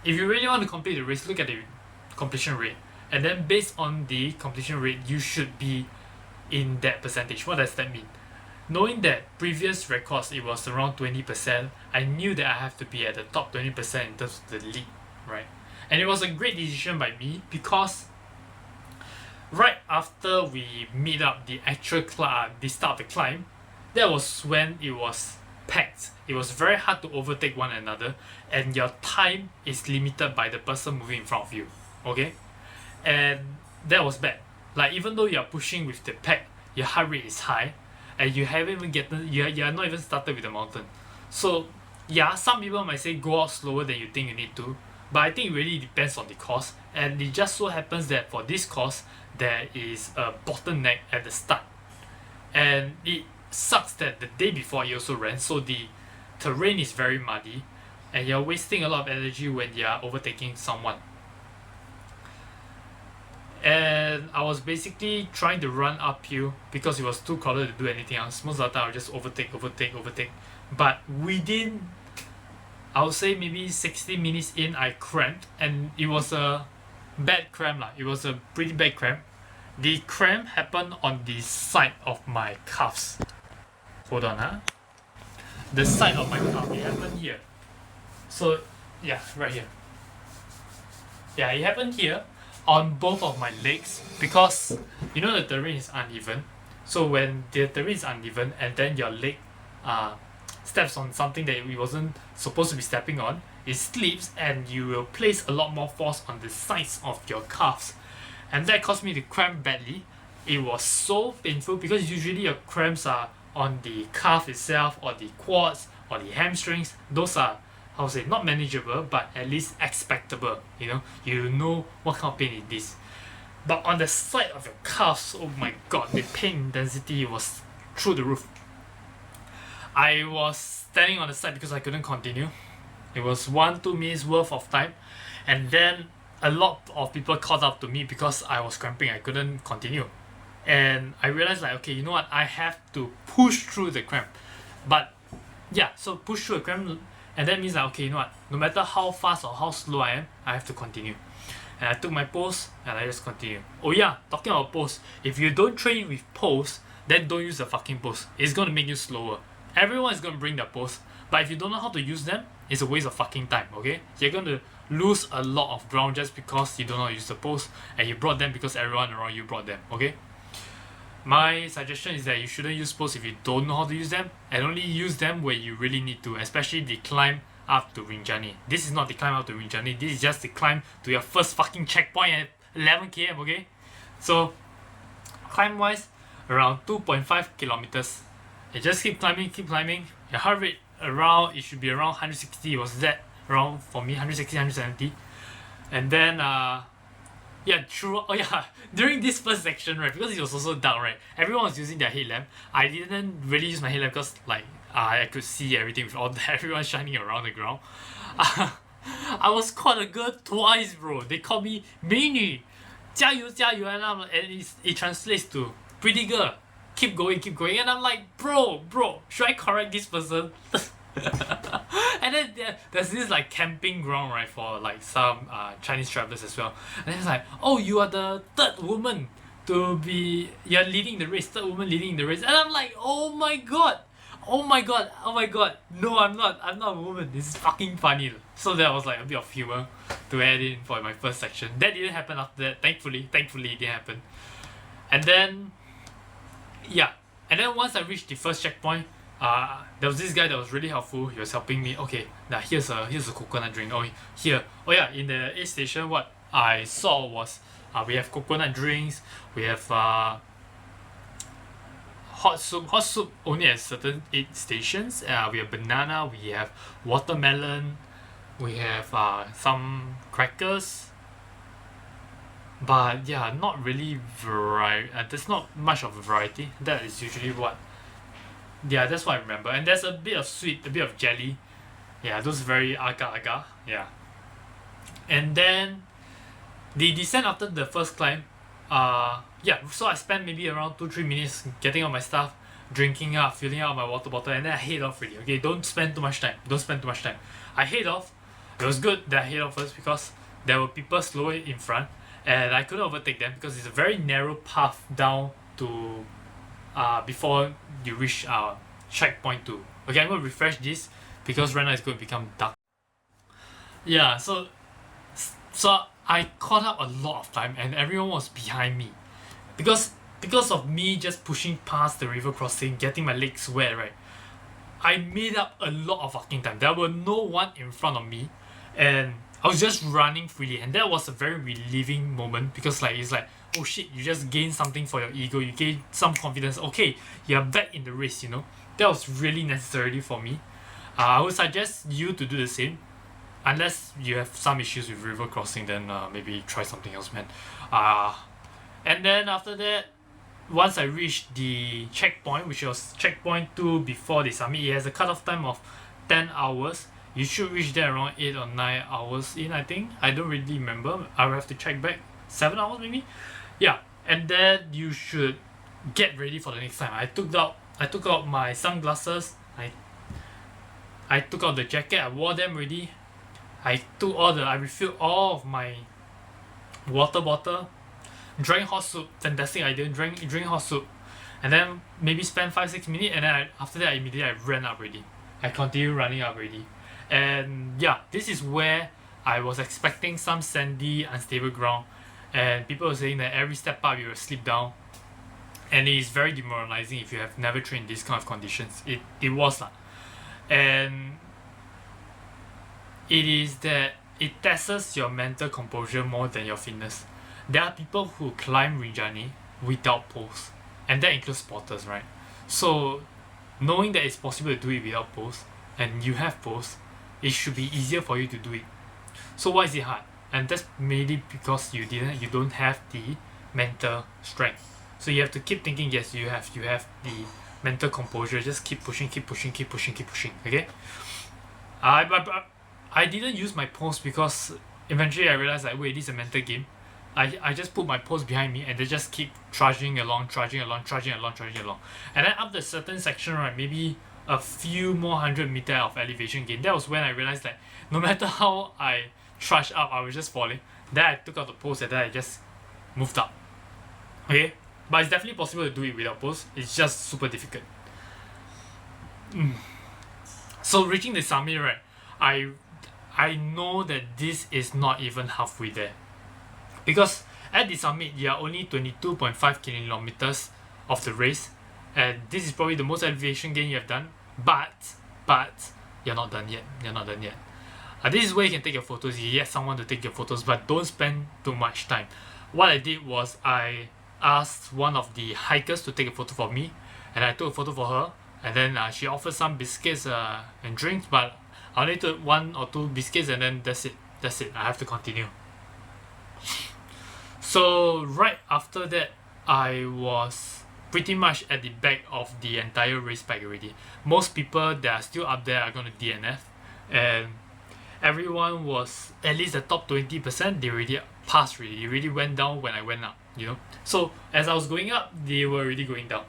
if you really want to complete the race, look at the completion rate, and then based on the completion rate, you should be in that percentage. What does that mean? Knowing that previous records, it was around 20%, I knew that I have to be at the top 20% in terms of the league, right? And it was a great decision by me because right after we meet up the actual the start of the climb, that was when it was packed. It was very hard to overtake one another, and your time is limited by the person moving in front of you, okay? And that was bad. Like, even though you're pushing with the pack, your heart rate is high, and you haven't even you're not even started with the mountain. So yeah, some people might say go out slower than you think you need to, but I think it really depends on the course, and it just so happens that for this course there is a bottleneck at the start, and it sucks that the day before you also ran, so the terrain is very muddy and you're wasting a lot of energy when you're overtaking someone. And I was basically trying to run uphill because it was too crowded to do anything else. Most of the time I would just overtake. But within, I would say maybe 60 minutes in, I cramped, and it was a bad cramp. It was a pretty bad cramp. The cramp happened on the side of my calves. Hold on, the side of my calf. It happened here. So yeah, right here. Yeah, it happened here on both of my legs because you know the terrain is uneven. So when the terrain is uneven and then your leg steps on something that it wasn't supposed to be stepping on, it slips and you will place a lot more force on the sides of your calves. And that caused me to cramp badly. It was so painful because usually your cramps are on the calf itself or the quads or the hamstrings. Those are, I would say, not manageable but at least expectable. You know what kind of pain it is. But on the side of your calves, oh my god, the pain intensity was through the roof. I was standing on the side because I couldn't continue. It was 1-2 minutes worth of time, and then a lot of people caught up to me because I was cramping. I couldn't continue, and I realized like, okay, you know what? I have to push through the cramp. But yeah, so push through the cramp, and that means like, okay, you know what? No matter how fast or how slow I am, I have to continue. And I took my pose and I just continue. Oh yeah, talking about pose, if you don't train with pose, then don't use the fucking pose. It's gonna make you slower. Everyone is gonna bring their pose, but if you don't know how to use them, it's a waste of fucking time, okay? You're gonna lose a lot of ground just because you don't know how to use the pose, and you brought them because everyone around you brought them, okay? My suggestion is that you shouldn't use pose if you don't know how to use them, and only use them where you really need to, especially the climb up to Rinjani. This is not the climb up to Rinjani, this is just the climb to your first fucking checkpoint at 11 km, okay? So, climb wise, around 2.5 kilometers. You just keep climbing. Your heart rate around, it should be around 160. It was that around for me, 160, 170. And then, during this first section, right, because it was also dark, right, everyone was using their headlamp. I didn't really use my headlamp because, like, I could see everything with all everyone shining around the ground. I was called a girl twice, bro. They called me 美女, 加油加油, and it translates to pretty girl. Keep going, and I'm like, bro, should I correct this person? And then there's this like camping ground, right, for like some Chinese travelers as well. And then it's like, oh, you are the third woman you're leading the race, third woman leading the race. And I'm like, oh my god, no, I'm not a woman. This is fucking funny. So that was like a bit of humor to add in for my first section. That didn't happen after that, thankfully it didn't happen. And then once I reached the first checkpoint, there was this guy that was really helpful. He was helping me. Okay, now here's a coconut drink. In the aid station, what I saw was we have coconut drinks, we have hot soup only at certain aid stations. We have banana, we have watermelon, we have some crackers. But yeah, not really variety. There's not much of a variety. That is usually what. Yeah, that's what I remember. And there's a bit of sweet, a bit of jelly. Yeah, those very agar. Yeah. And then the descent after the first climb. So I spent maybe around 2-3 minutes getting all my stuff, drinking up, filling out my water bottle, and then I head off really. Okay, don't spend too much time. I head off. It was good that I head off first because there were people slower in front. And I couldn't overtake them because it's a very narrow path down to before you reach checkpoint 2. Okay, I'm going to refresh this because right now it's going to become dark. Yeah, so I caught up a lot of time and everyone was behind me. Because of me just pushing past the river crossing, getting my legs wet, right, I made up a lot of fucking time. There were no one in front of me and I was just running freely, and that was a very relieving moment because it's like, oh shit, you just gained something for your ego, you gained some confidence. Okay, you're back in the race, That was really necessary for me. I would suggest you to do the same. Unless you have some issues with river crossing, then maybe try something else, man. And then after that, once I reached the checkpoint, which was checkpoint 2 before the summit, it has a cutoff time of 10 hours. You should reach there around 8 or 9 hours in, I think. I don't really remember. I'll have to check back. 7 hours maybe? Yeah. And then you should get ready for the next time. I took out my sunglasses. I took out the jacket. I wore them already. I refilled all of my water bottle. Drank hot soup, fantastic idea. Drink hot soup, and then maybe spend 5-6 minutes, and then after that I ran up already. I continue running up already, and yeah, this is where I was expecting some sandy, unstable ground, and people were saying that every step up you will slip down, and it is very demoralizing if you have never trained these kind of conditions. It was lah, and it is that it tests your mental composure more than your fitness. There are people who climb Rinjani without poles, and that includes spotters, right? So knowing that it's possible to do it without poles, and you have poles, it should be easier for you to do it. So why is it hard? And that's mainly because you don't have the mental strength. So you have to keep thinking. Yes, you have the mental composure. Just keep pushing. Okay. I didn't use my poles because eventually I realized like, wait, this is a mental game. I just put my poles behind me and they just keep trudging along. And then up the certain section, right, maybe a few more 100 meter of elevation gain. That was when I realized that no matter how I trudged up, I was just falling. Then I took out the poles and then I just moved up. Okay? But it's definitely possible to do it without poles. It's just super difficult. So reaching the summit, right, I know that this is not even halfway there. Because at the summit, you are only 22.5 kilometers of the race, and this is probably the most elevation gain you have done. But you're not done yet. This is where you can take your photos. You get someone to take your photos, but don't spend too much time. What I did was I asked one of the hikers to take a photo for me, and I took a photo for her. And then she offered some biscuits and drinks, but I only took 1 or 2 biscuits, and then that's it. I have to continue. So right after that, I was pretty much at the back of the entire race pack already. Most people that are still up there are going to DNF, and everyone was at least the top 20%. They already passed already. They already went down when I went up, you know. So as I was going up, they were already going down.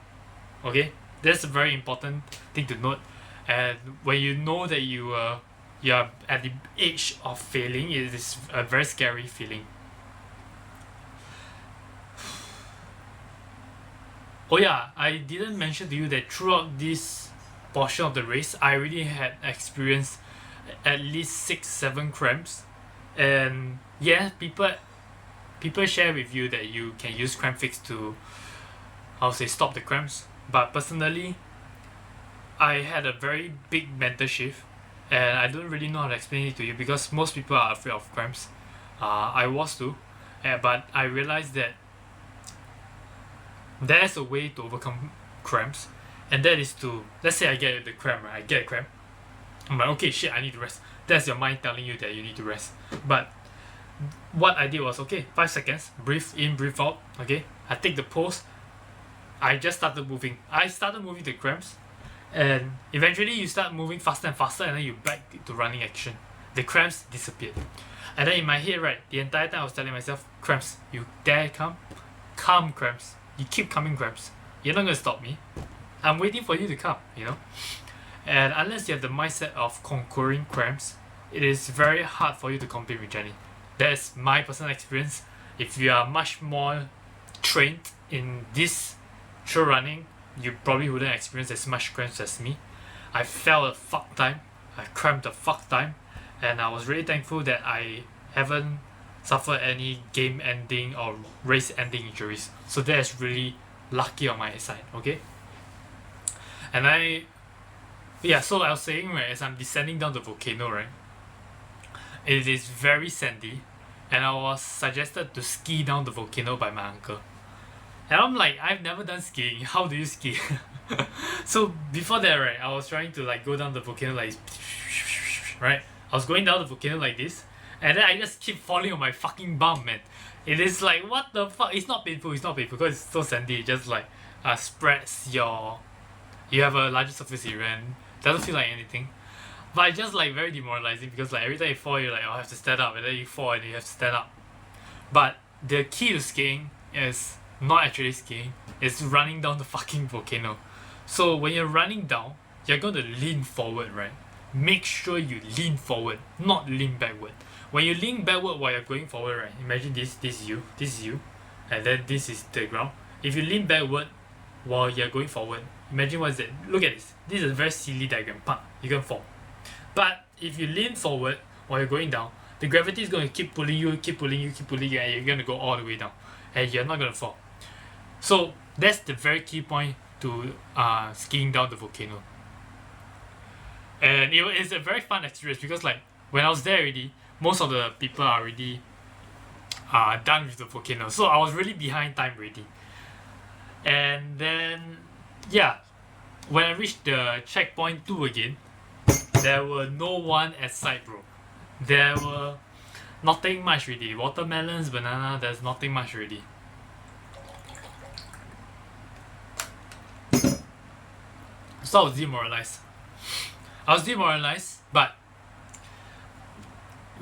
Okay, that's a very important thing to note. And when you know that you are at the edge of failing, it is a very scary feeling. Oh yeah, I didn't mention to you that throughout this portion of the race, I already had experienced at least 6-7 cramps, and yeah, people share with you that you can use cramp fix to, stop the cramps. But personally, I had a very big mental shift, and I don't really know how to explain it to you because most people are afraid of cramps. I was too, but I realized that there's a way to overcome cramps, and that is to, let's say I get the cramp, right? I get a cramp. I'm like, okay, shit, I need to rest. That's your mind telling you that you need to rest. But what I did was, okay, 5 seconds, breathe in, breathe out, okay? I take the pose, I just started moving. I started moving the cramps, and eventually you start moving faster and faster, and then you back to running action. The cramps disappeared. And then in my head, right, the entire time I was telling myself, cramps, you dare come? Come, cramps. You keep coming, cramps. You're not going to stop me. I'm waiting for you to come, you know? And unless you have the mindset of conquering cramps, it is very hard for you to complete Rinjani. That's my personal experience. If you are much more trained in this trail running, you probably wouldn't experience as much cramps as me. I felt a fuck time. I cramped a fuck time. And I was really thankful that I haven't suffered any game ending or race ending injuries. So that is really lucky on my side, okay? And so I was saying, right, as I'm descending down the volcano, right, it is very sandy, and I was suggested to ski down the volcano by my uncle. And I'm like, I've never done skiing. How do you ski? So before that, right, I was trying to like go down the volcano like, right? I was going down the volcano like this, and then I just keep falling on my fucking bum, man. It is like, what the fuck? It's not painful because it's so sandy. It just like spreads you have a larger surface area and doesn't feel like anything. But it's just like very demoralizing because like every time you fall, you're like, oh, I have to stand up, and then you fall and you have to stand up. But the key to skiing is not actually skiing, it's running down the fucking volcano. So when you're running down, you're going to lean forward, right? Make sure you lean forward, not lean backward. When you lean backward while you're going forward, right? Imagine this is you, and then this is the ground. If you lean backward while you're going forward, imagine what is that. Look at this. This is a very silly diagram. You can fall. But if you lean forward while you're going down, the gravity is going to keep pulling you, keep pulling you, keep pulling you, and you're going to go all the way down. And you're not going to fall. So that's the very key point to skiing down the volcano. And it's a very fun experience because like when I was there already, most of the people are already done with the volcano. So I was really behind time already. And then yeah, when I reached the checkpoint 2 again, there were no one at sight, bro. There were nothing much really. Watermelons, banana, there's nothing much really. So I was demoralized. But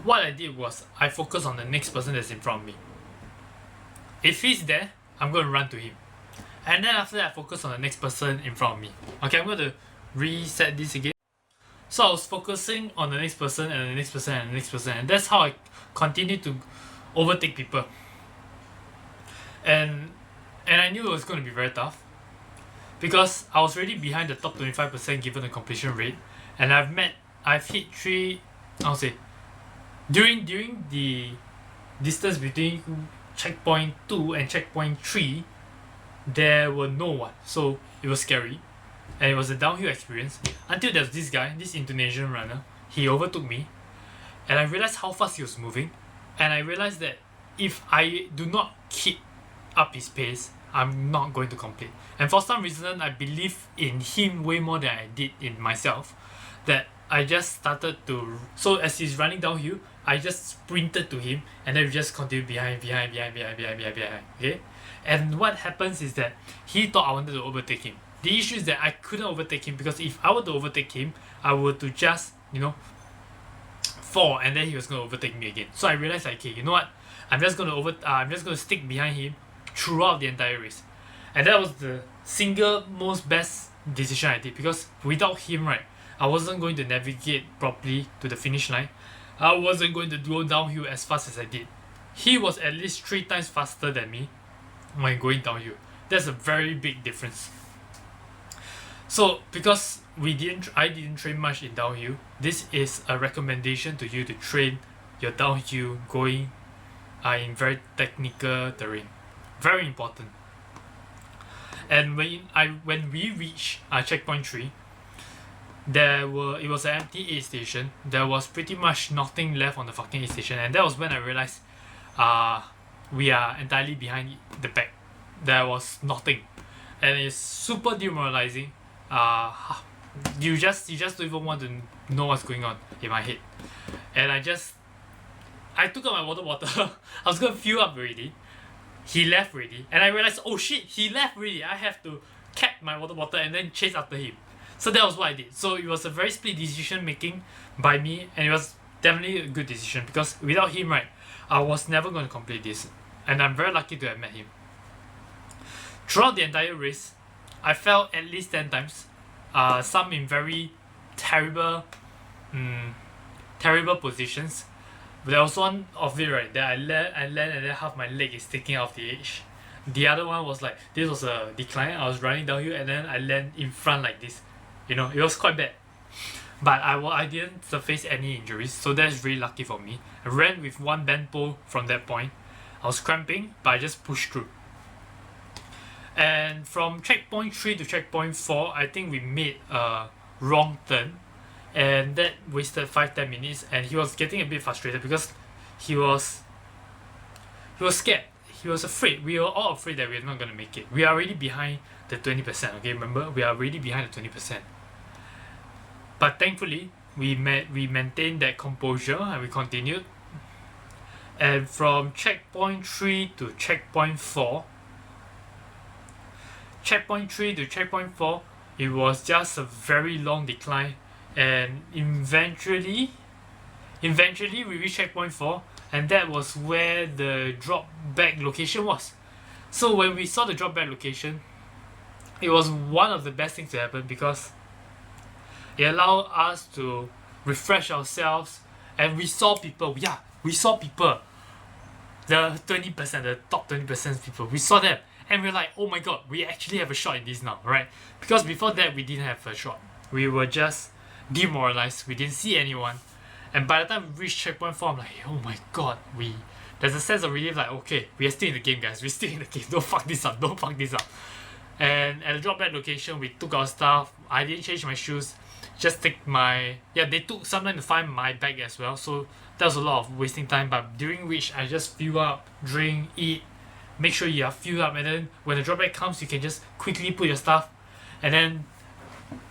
what I did was I focused on the next person that's in front of me. If he's there, I'm going to run to him. And then after that, I focus on the next person in front of me. Okay, I'm going to reset this again. So I was focusing on the next person and the next person and the next person. And that's how I continued to overtake people. And I knew it was going to be very tough. Because I was already behind the top 25% given the completion rate. And I've hit during the distance between checkpoint 2 and checkpoint 3, there were no one. So it was scary. And it was a downhill experience. Until there was this guy, this Indonesian runner, he overtook me. And I realized how fast he was moving. And I realized that if I do not keep up his pace, I'm not going to complete. And for some reason, I believe in him way more than I did in myself. That I just started to... So as he's running downhill, I just sprinted to him. And then we just continued behind. Okay? And what happens is that he thought I wanted to overtake him. The issue is that I couldn't overtake him because if I were to overtake him, I were to just, fall, and then he was going to overtake me again. So I realized, like, okay, you know what? I'm just going to stick behind him throughout the entire race. And that was the single most best decision I did, because without him, right, I wasn't going to navigate properly to the finish line. I wasn't going to go downhill as fast as I did. He was at least 3 times faster than me when going downhill. That's a very big difference. So because I didn't train much in downhill, this is a recommendation to you to train your downhill going in very technical terrain. Very important. And when we reached checkpoint 3, it was an empty aid station. There was pretty much nothing left on the fucking aid station, and that was when I realized we are entirely behind the pack. There was nothing, and it's super demoralizing. You just don't even want to know what's going on in my head. And I took out my water bottle. I was gonna fill up already. He left already, and I realized, oh shit, he left already. I have to cap my water bottle and then chase after him. So that was what I did. So it was a very split decision making by me, and it was definitely a good decision because without him, right, I was never going to complete this. And I'm very lucky to have met him. Throughout the entire race, I fell at least 10 times. Some in very terrible positions. But there was one of it, right, that I land and then half my leg is sticking off the edge. The other one was like, this was a decline. I was running downhill and then I land in front like this. It was quite bad. But I didn't surface any injuries, so that's really lucky for me. I ran with one bent pole from that point. I was cramping, but I just pushed through. And from checkpoint 3 to checkpoint 4, I think we made a wrong turn. And that wasted 5-10 minutes, and he was getting a bit frustrated because he was scared. He was afraid. We were all afraid that we were not going to make it. We are already behind the 20%, okay? Remember? We are already behind the 20%. But thankfully, we maintained that composure and we continued. And from checkpoint 3 to checkpoint 4, it was just a very long decline. And eventually we reached checkpoint 4, and that was where the drop back location was. So when we saw the drop back location, it was one of the best things to happen because it allowed us to refresh ourselves, and we saw people. the 20%, the top 20% people, we saw them and we're like, oh my god, we actually have a shot in this now, right? Because before that we didn't have a shot. We were just demoralized. We didn't see anyone. And by the time we reached checkpoint 4, I'm like, oh my god, there's a sense of relief, like, okay, we are still in the game, guys. We're still in the game. Don't fuck this up. Don't fuck this up. And at the drop back location, we took our stuff. I didn't change my shoes. Just take my... Yeah, they took some time to find my bag as well. So that was a lot of wasting time. But during which I just fill up, drink, eat. Make sure you are filled up. And then when the drop back comes, you can just quickly put your stuff. And then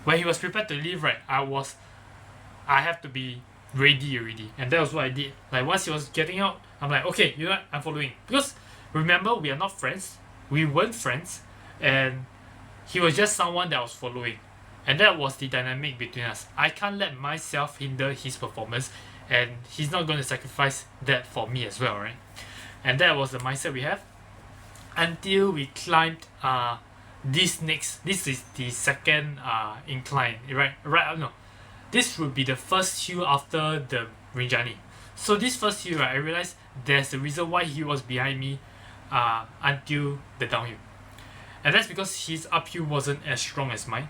when he was prepared to leave, right, I have to be ready already. And that was what I did. Like once he was getting out, I'm like, okay, you know what? I'm following. Because remember, we are not friends. We weren't friends. And he was just someone that I was following. And that was the dynamic between us. I can't let myself hinder his performance. And he's not going to sacrifice that for me as well, right? And that was the mindset we have. Until we climbed this is the second incline, right? No. This would be the first hill after the Rinjani. So this first hill, right, I realized there's a reason why he was behind me until the downhill. And that's because his uphill wasn't as strong as mine.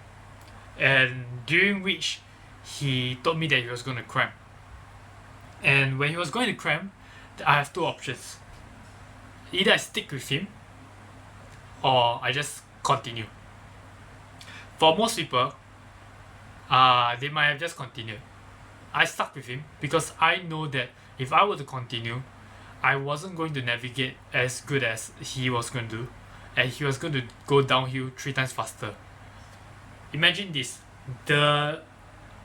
And during which he told me that he was going to cramp. And when he was going to cramp, I have two options. Either I stick with him or I just continue. For most people, they might have just continued. I stuck with him because I know that if I were to continue, I wasn't going to navigate as good as he was going to do, and he was going to go downhill 3 times faster. Imagine this, the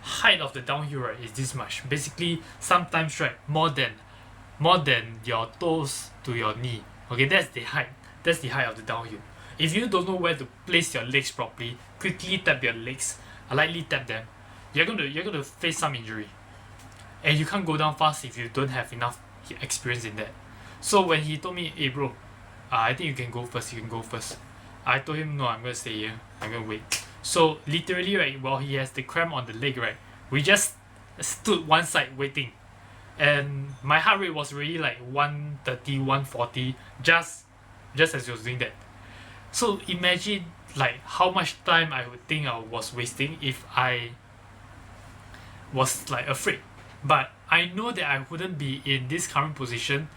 height of the downhill, right, is this much. Basically, sometimes, right, more than your toes to your knee. Okay, that's the height of the downhill. If you don't know where to place your legs properly, quickly tap your legs, lightly tap them, you're going to face some injury. And you can't go down fast if you don't have enough experience in that. So when he told me, hey bro, I think you can go first, I told him, no, I'm going to stay here, I'm going to wait. So literally, right, while he has the cramp on the leg, right, we just stood one side waiting. And my heart rate was really like 130, 140, just as he was doing that. So imagine like how much time I would think I was wasting if I was like afraid. But I know that I wouldn't be in this current position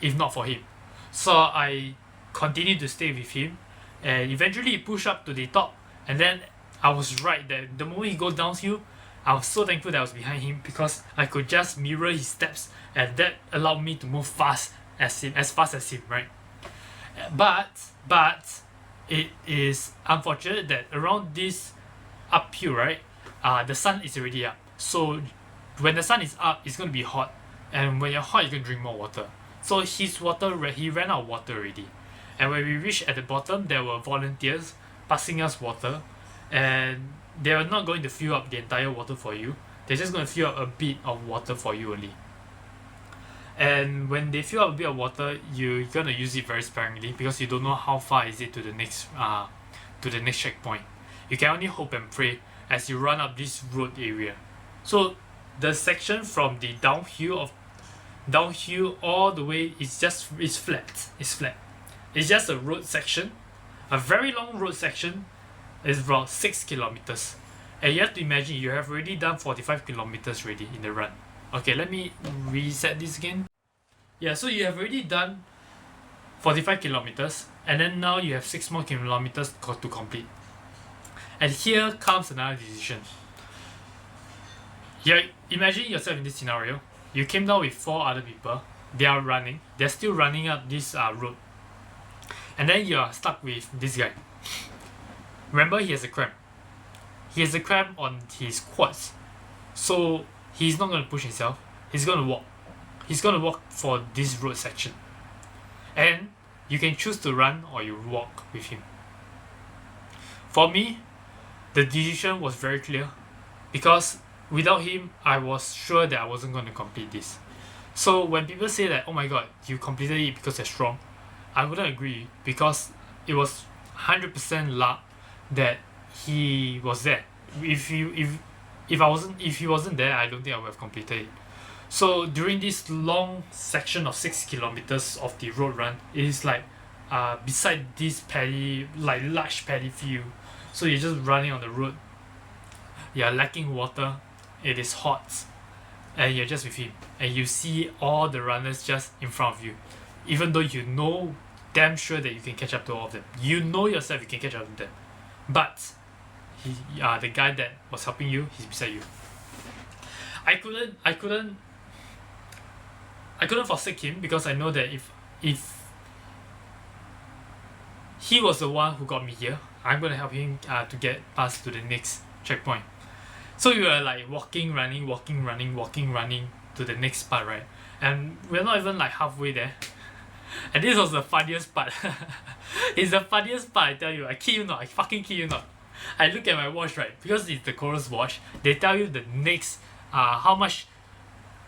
if not for him. So I continued to stay with him, and eventually he pushed up to the top. And then I was right that the moment he goes downhill, I was so thankful that I was behind him because I could just mirror his steps, and that allowed me to move fast as fast as him, right? But it is unfortunate that around this uphill, right, the sun is already up. So when the sun is up, it's going to be hot, and when you're hot, you're going to drink more water. So his water, he ran out of water already. And when we reached at the bottom, there were volunteers passing us water, and they are not going to fill up the entire water for you. They're just going to fill up a bit of water for you only. And when they fill up a bit of water, you're going to use it very sparingly because you don't know how far is it to the next checkpoint. You can only hope and pray as you run up this road area. So the section from the downhill all the way is flat. It's just a road section, a very long road section. It's about 6 kilometers, and you have to imagine you have already done 45 kilometers already in the run. Okay, let me reset this again. Yeah, so you have already done 45 kilometers, and then now you have 6 more kilometers to complete. And here comes another decision. Yeah, imagine yourself in this scenario. You came down with 4 other people. They're still running up this road, and then you are stuck with this guy. Remember, he has a cramp. He has a cramp on his quads, so he's not going to push himself. He's going to walk. He's going to walk for this road section. And you can choose to run or you walk with him. For me, the decision was very clear because without him, I was sure that I wasn't going to complete this. So when people say that, oh my god, you completed it because you're strong, I wouldn't agree because it was 100% luck that he was there. If he wasn't there, I don't think I would have completed it. So during this long section of 6 kilometers of the road run, it is like beside this paddy, like large paddy field. So you're just running on the road. You're lacking water. It is hot, and you're just with him, and you see all the runners just in front of you, even though you know damn sure that you can catch up to all of them. You know yourself you can catch up to them, but the guy that was helping you, he's beside you. I couldn't forsake him because I know that if he was the one who got me here, I'm gonna help him to get past to the next checkpoint. So we were like walking, running to the next part, right? And we're not even like halfway there. And this was the funniest part. It's the funniest part, I tell you. I kid you not, I fucking kid you not. I look at my watch, right? Because it's the chorus watch, they tell you the next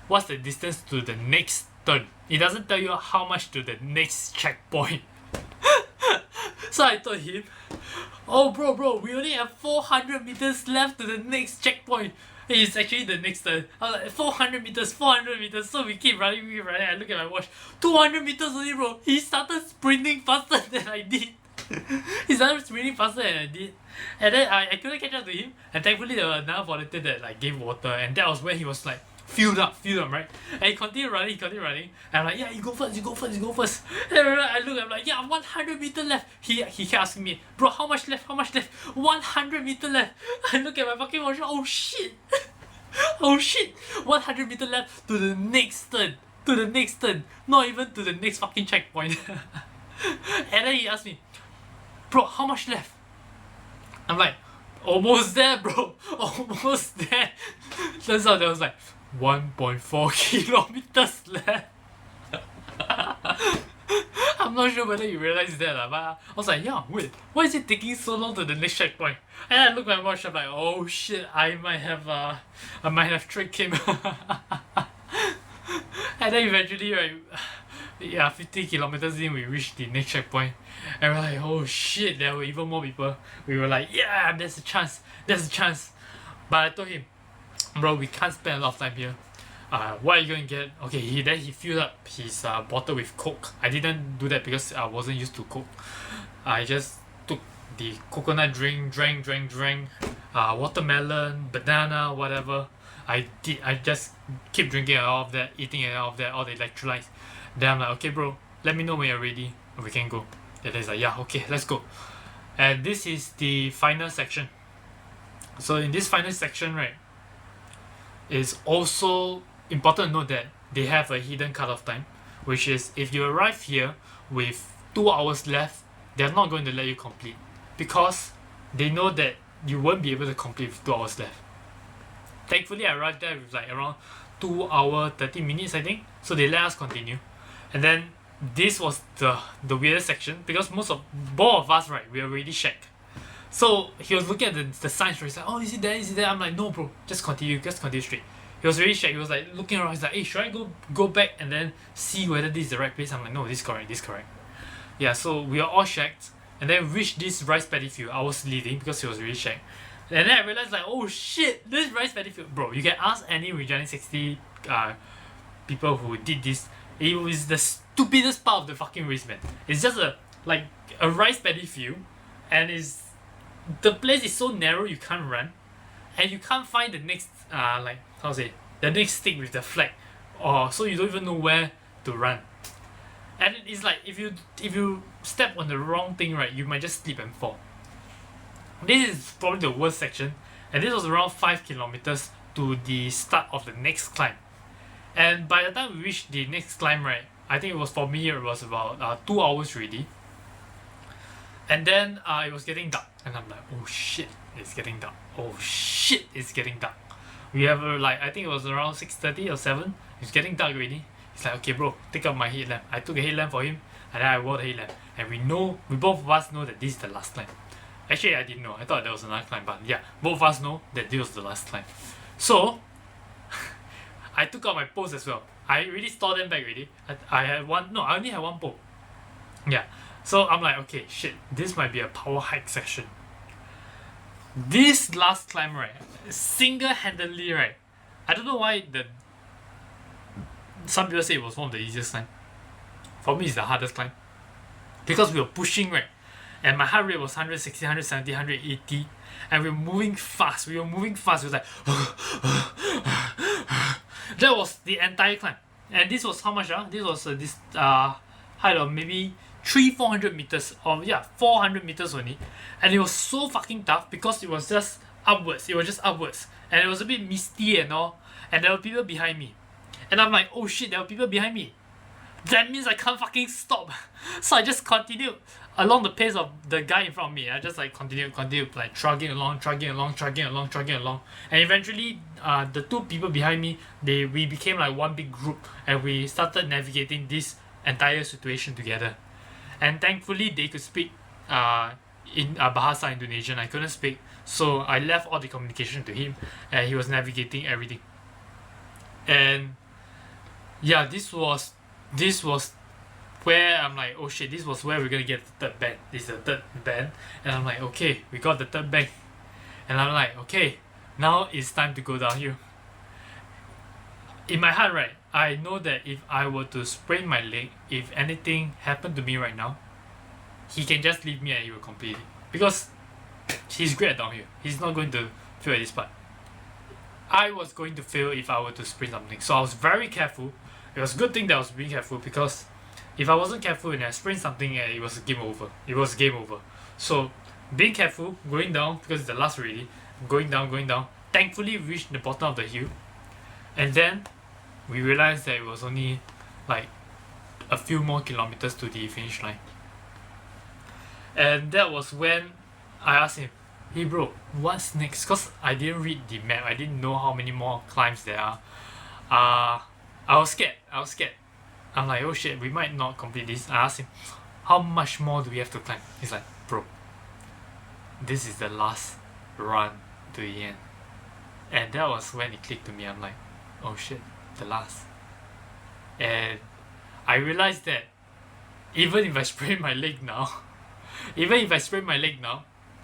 what's the distance to the next turn. It doesn't tell you how much to the next checkpoint. So I told him, oh bro, we only have 400 meters left to the next checkpoint. It's actually the next turn. I was like, 400 meters. So we keep running. I look at my watch, 200 meters only, bro. He started sprinting faster than I did. And then I couldn't catch up to him. And thankfully there was another volunteer that like gave water, and that was when he was like filled up, right? And he continued running. And I'm like, yeah, you go first. And I look, I'm like, yeah, 100 meters left. He kept asking me, bro, how much left? 100 meters left. I look at my fucking watch, oh shit. 100 meters left to the next turn. Not even to the next fucking checkpoint. And then he asked me, bro, how much left? I'm like, almost there, bro. Almost there. Turns out there was like 1.4 kilometers left. I'm not sure whether you realize that, but I was like, yeah, wait, why is it taking so long to the next checkpoint? And I look at my watch, I'm like, oh shit, I might have tricked him. And then eventually, right, yeah, 50 kilometers in, we reached the next checkpoint, and we're like, oh shit, there were even more people. We were like, yeah, there's a chance. But I told him, bro, we can't spend a lot of time here. What are you going to get? Okay, he filled up his bottle with Coke. I didn't do that because I wasn't used to Coke. I just took the coconut drink, drank, watermelon, banana, whatever. I just keep drinking all of that, eating all of that, all the electrolytes. Then I'm like, okay bro, let me know when you're ready, we can go. And he's like, yeah, okay, let's go. And this is the final section. So in this final section, right, it's also important to note that they have a hidden cutoff time, which is if you arrive here with 2 hours left, they're not going to let you complete because they know that you won't be able to complete with 2 hours left. Thankfully, I arrived there with like around 2 hours 30 minutes, I think. So they let us continue. And then this was the weirdest section because both of us, right, we were already shacked. So he was looking at the signs, right? He's like, oh, is it there? I'm like, no, bro, just continue straight. He was really shacked. He was like looking around. He's like, hey, should I go back and then see whether this is the right place? I'm like, no, this is correct. Yeah, so we are all shacked. And then reached this rice paddy field. I was leading because he was really shacked. And then I realized like, oh shit, this rice paddy field. Bro, you can ask any Rinjani 60 people who did this. It was the stupidest part of the fucking race, man. It's just a rice paddy field, and the place is so narrow you can't run, and you can't find the next the next stick with the flag, or so you don't even know where to run. And it's like if you step on the wrong thing, right, you might just slip and fall. This is probably the worst section, and this was around 5 kilometers to the start of the next climb. And by the time we reached the next climb, right, I think it was, for me, it was about 2 hours already. And then it was getting dark, and I'm like, oh shit, it's getting dark. We have I think it was around 6:30 or 7. It's getting dark already. He's like, okay bro, take out my headlamp. I took a headlamp for him, and then I wore the headlamp. And we both of us know that this is the last climb. Actually, I didn't know. I thought there was another climb, but yeah, both of us know that this was the last climb. So I took out my poles as well. I already stored them back already. I only had one pole. Yeah. So I'm like, okay, shit, this might be a power hike session. This last climb, right, single-handedly, right, I don't know why some people say it was one of the easiest climb. For me, it's the hardest climb because we were pushing, right, and my heart rate was 160, 170, 180, and we were moving fast. We was like that was the entire climb. And this was how much? This was this height of maybe 400 meters, or 400 meters only, and it was so fucking tough because it was just upwards. And it was a bit misty and all, and there were people behind me, and I'm like, oh shit, there were people behind me. That means I can't fucking stop. So I just continued along the pace of the guy in front of me. I just like continued like trugging along. And eventually the two people behind me, we became like one big group, and we started navigating this entire situation together. And thankfully they could speak in Bahasa Indonesian. I couldn't speak, so I left all the communication to him, and he was navigating everything. And yeah, this was where I'm like, oh shit, this was where we're gonna get the third band. This is the third band. And I'm like, okay, we got the third band. And I'm like, okay, now it's time to go downhill. In my heart, right, I know that if I were to sprain my leg, if anything happened to me right now, he can just leave me and he will complete it. Because he's great at downhill. He's not going to fail at this part. I was going to fail if I were to sprain something. So I was very careful. It was a good thing that I was being careful, because if I wasn't careful and I sprained something, it was game over. So being careful, going down, because it's the last already, going down. Thankfully reached the bottom of the hill, and then we realized that it was only like a few more kilometers to the finish line. And that was when I asked him, hey bro, what's next? Because I didn't read the map. I didn't know how many more climbs there are. I was scared. I'm like, oh shit, we might not complete this. I asked him, how much more do we have to climb? He's like, bro, this is the last run to the end. And that was when it clicked to me. I'm like, oh shit, the last. And I realized that even if I sprain my leg now,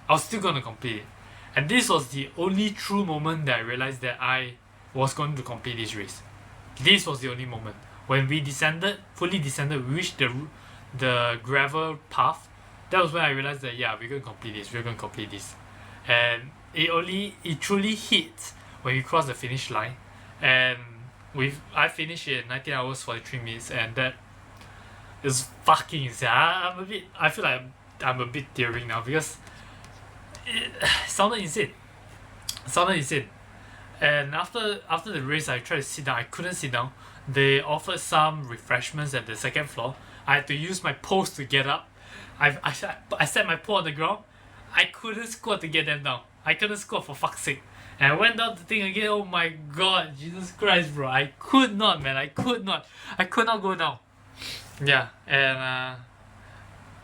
I was still gonna complete it. And this was the only true moment that I realized that I was going to complete this race. This was the only moment. When we fully descended, we reached the gravel path. That was when I realized that we're gonna complete this. And it truly hit when we crossed the finish line. And I finished it in 19 hours 43 minutes, and that is fucking insane. I feel like I'm a bit tearing now, because it sounded insane. And after the race, I tried to sit down. I couldn't sit down. They offered some refreshments at the second floor. I had to use my poles to get up. I set my pole on the ground. I couldn't squat to get them down. I couldn't squat, for fuck's sake. And I went down the thing again. Oh my god, Jesus Christ, bro. I could not, man. I could not go down. Yeah, and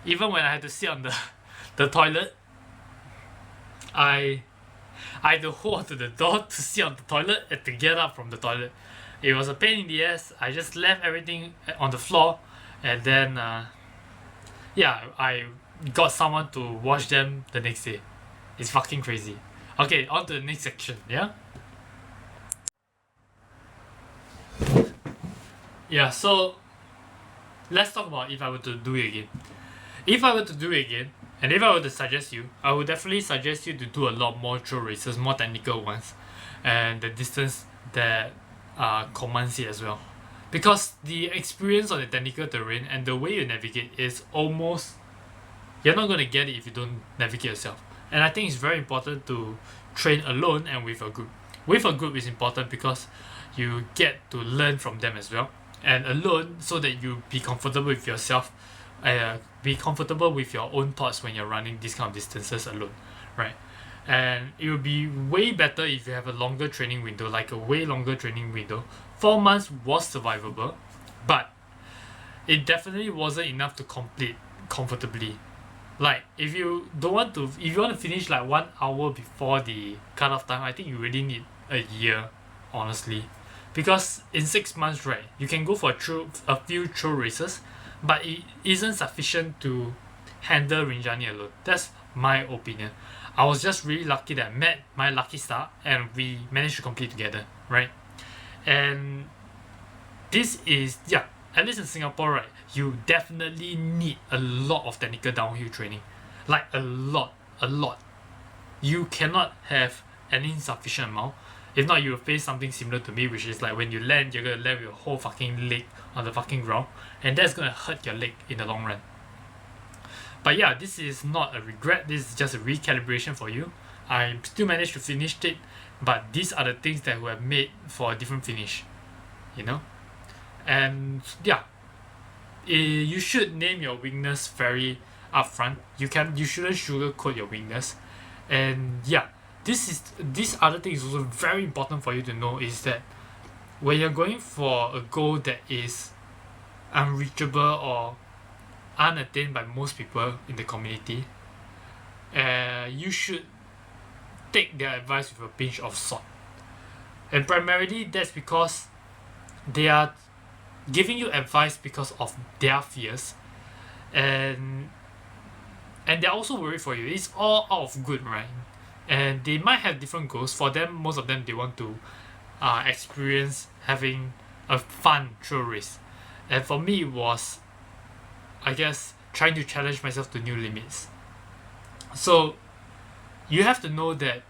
even when I had to sit on the toilet, I had to hold onto the door to sit on the toilet and to get up from the toilet. It was a pain in the ass. I just left everything on the floor, and then I got someone to wash them the next day. It's fucking crazy. Okay, on to the next section, yeah? Yeah, so let's talk about if I were to do it again. If I were to do it again, and if I were to suggest you, I would definitely suggest you to do a lot more trail races, more technical ones, and the distance that commands it as well. Because the experience on the technical terrain and the way you navigate is almost, you're not going to get it if you don't navigate yourself. And I think it's very important to train alone and with a group. With a group is important because you get to learn from them as well. And alone, so that you be comfortable with yourself, be comfortable with your own thoughts when you're running these kind of distances alone, right? And it will be way better if you have a longer training window, like a way longer training window. 4 months was survivable, but it definitely wasn't enough to complete comfortably. Like, if you want to finish like 1 hour before the cutoff time, I think you really need a year, honestly. Because in 6 months, right, you can go for a few trail races, but it isn't sufficient to handle Rinjani alone. That's my opinion. I was just really lucky that I met my lucky star and we managed to complete together, right? And this is, yeah, at least in Singapore, right, you definitely need a lot of technical downhill training. Like a lot, a lot. You cannot have an insufficient amount. If not, you'll face something similar to me, which is like when you land, you're gonna land with your whole fucking leg on the fucking ground, and that's gonna hurt your leg in the long run. But yeah, this is not a regret, this is just a recalibration for you. I still managed to finish it, but these are the things that were made for a different finish, you know? And yeah, you should name your weakness very upfront. You shouldn't sugarcoat your weakness. And yeah, this other thing is also very important for you to know, is that when you're going for a goal that is unreachable or unattained by most people in the community, you should take their advice with a pinch of salt. And primarily that's because they are giving you advice because of their fears, and they're also worried for you. It's all out of good, right? And they might have different goals. For them, most of them, they want to experience having a fun trail race. And for me, it was, I guess, trying to challenge myself to new limits. So you have to know that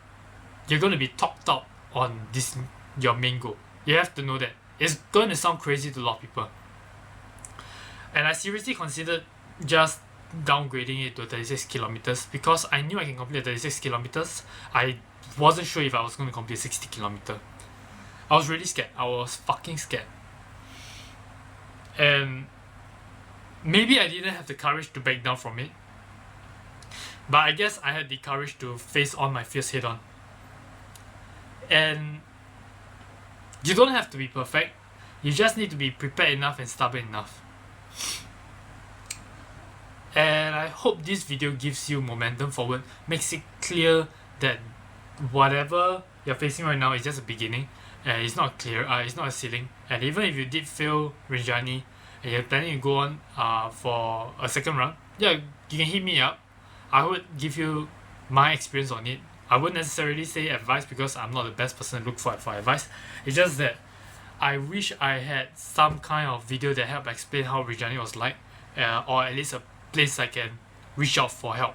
you're going to be topped up on this, your main goal. You have to know that it's going to sound crazy to a lot of people. And I seriously considered just downgrading it to 36 kilometers because I knew I can complete 36 kilometers. I wasn't sure if I was going to complete 60 kilometers. I was really scared. I was fucking scared. And maybe I didn't have the courage to back down from it. But I guess I had the courage to face all my fears head on. And you don't have to be perfect. You just need to be prepared enough and stubborn enough. And I hope this video gives you momentum forward, makes it clear that whatever you're facing right now is just a beginning, and it's not clear, it's not a ceiling. And even if you did fail Rinjani and you're planning to go on for a second round, yeah, you can hit me up. I would give you my experience on it. I wouldn't necessarily say advice because I'm not the best person to look for advice. It's just that I wish I had some kind of video that helped explain how Rinjani was like, or at least a place I can reach out for help.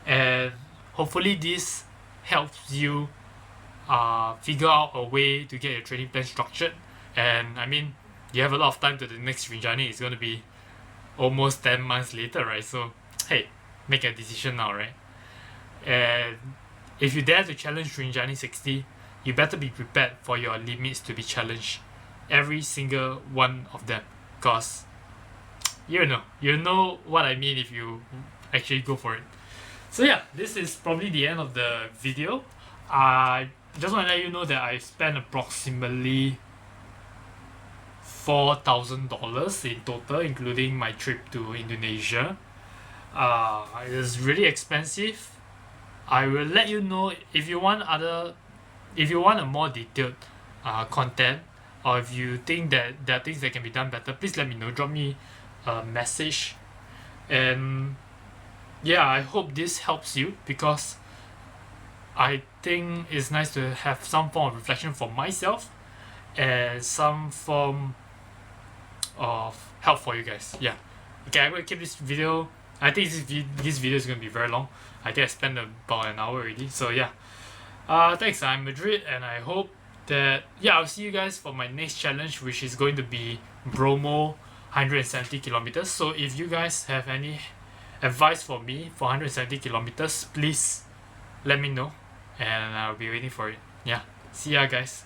And hopefully this helps you figure out a way to get your training plan structured. And I mean, you have a lot of time to the next Rinjani. It's going to be almost 10 months later, right? So hey, make a decision now, right? And if you dare to challenge Rinjani 60, you better be prepared for your limits to be challenged, every single one of them, because you know what I mean if you actually go for it. So yeah, this is probably the end of the video. I just want to let you know that I spent approximately $4,000 in total, including my trip to Indonesia. It is really expensive. I will let you know if you want a more detailed content, or if you think that there are things that can be done better, please let me know. Drop me a message. And yeah, I hope this helps you, because I think it's nice to have some form of reflection for myself and some form of help for you guys. Yeah. Okay, I'm going to keep this video. I think this video is going to be very long. I think I spent about an hour already. So yeah. Thanks, I'm Madrid, and I hope that, yeah, I'll see you guys for my next challenge, which is going to be Bromo 170 kilometers. So if you guys have any advice for me for 170 kilometers, please let me know, and I'll be waiting for it. Yeah, see ya guys.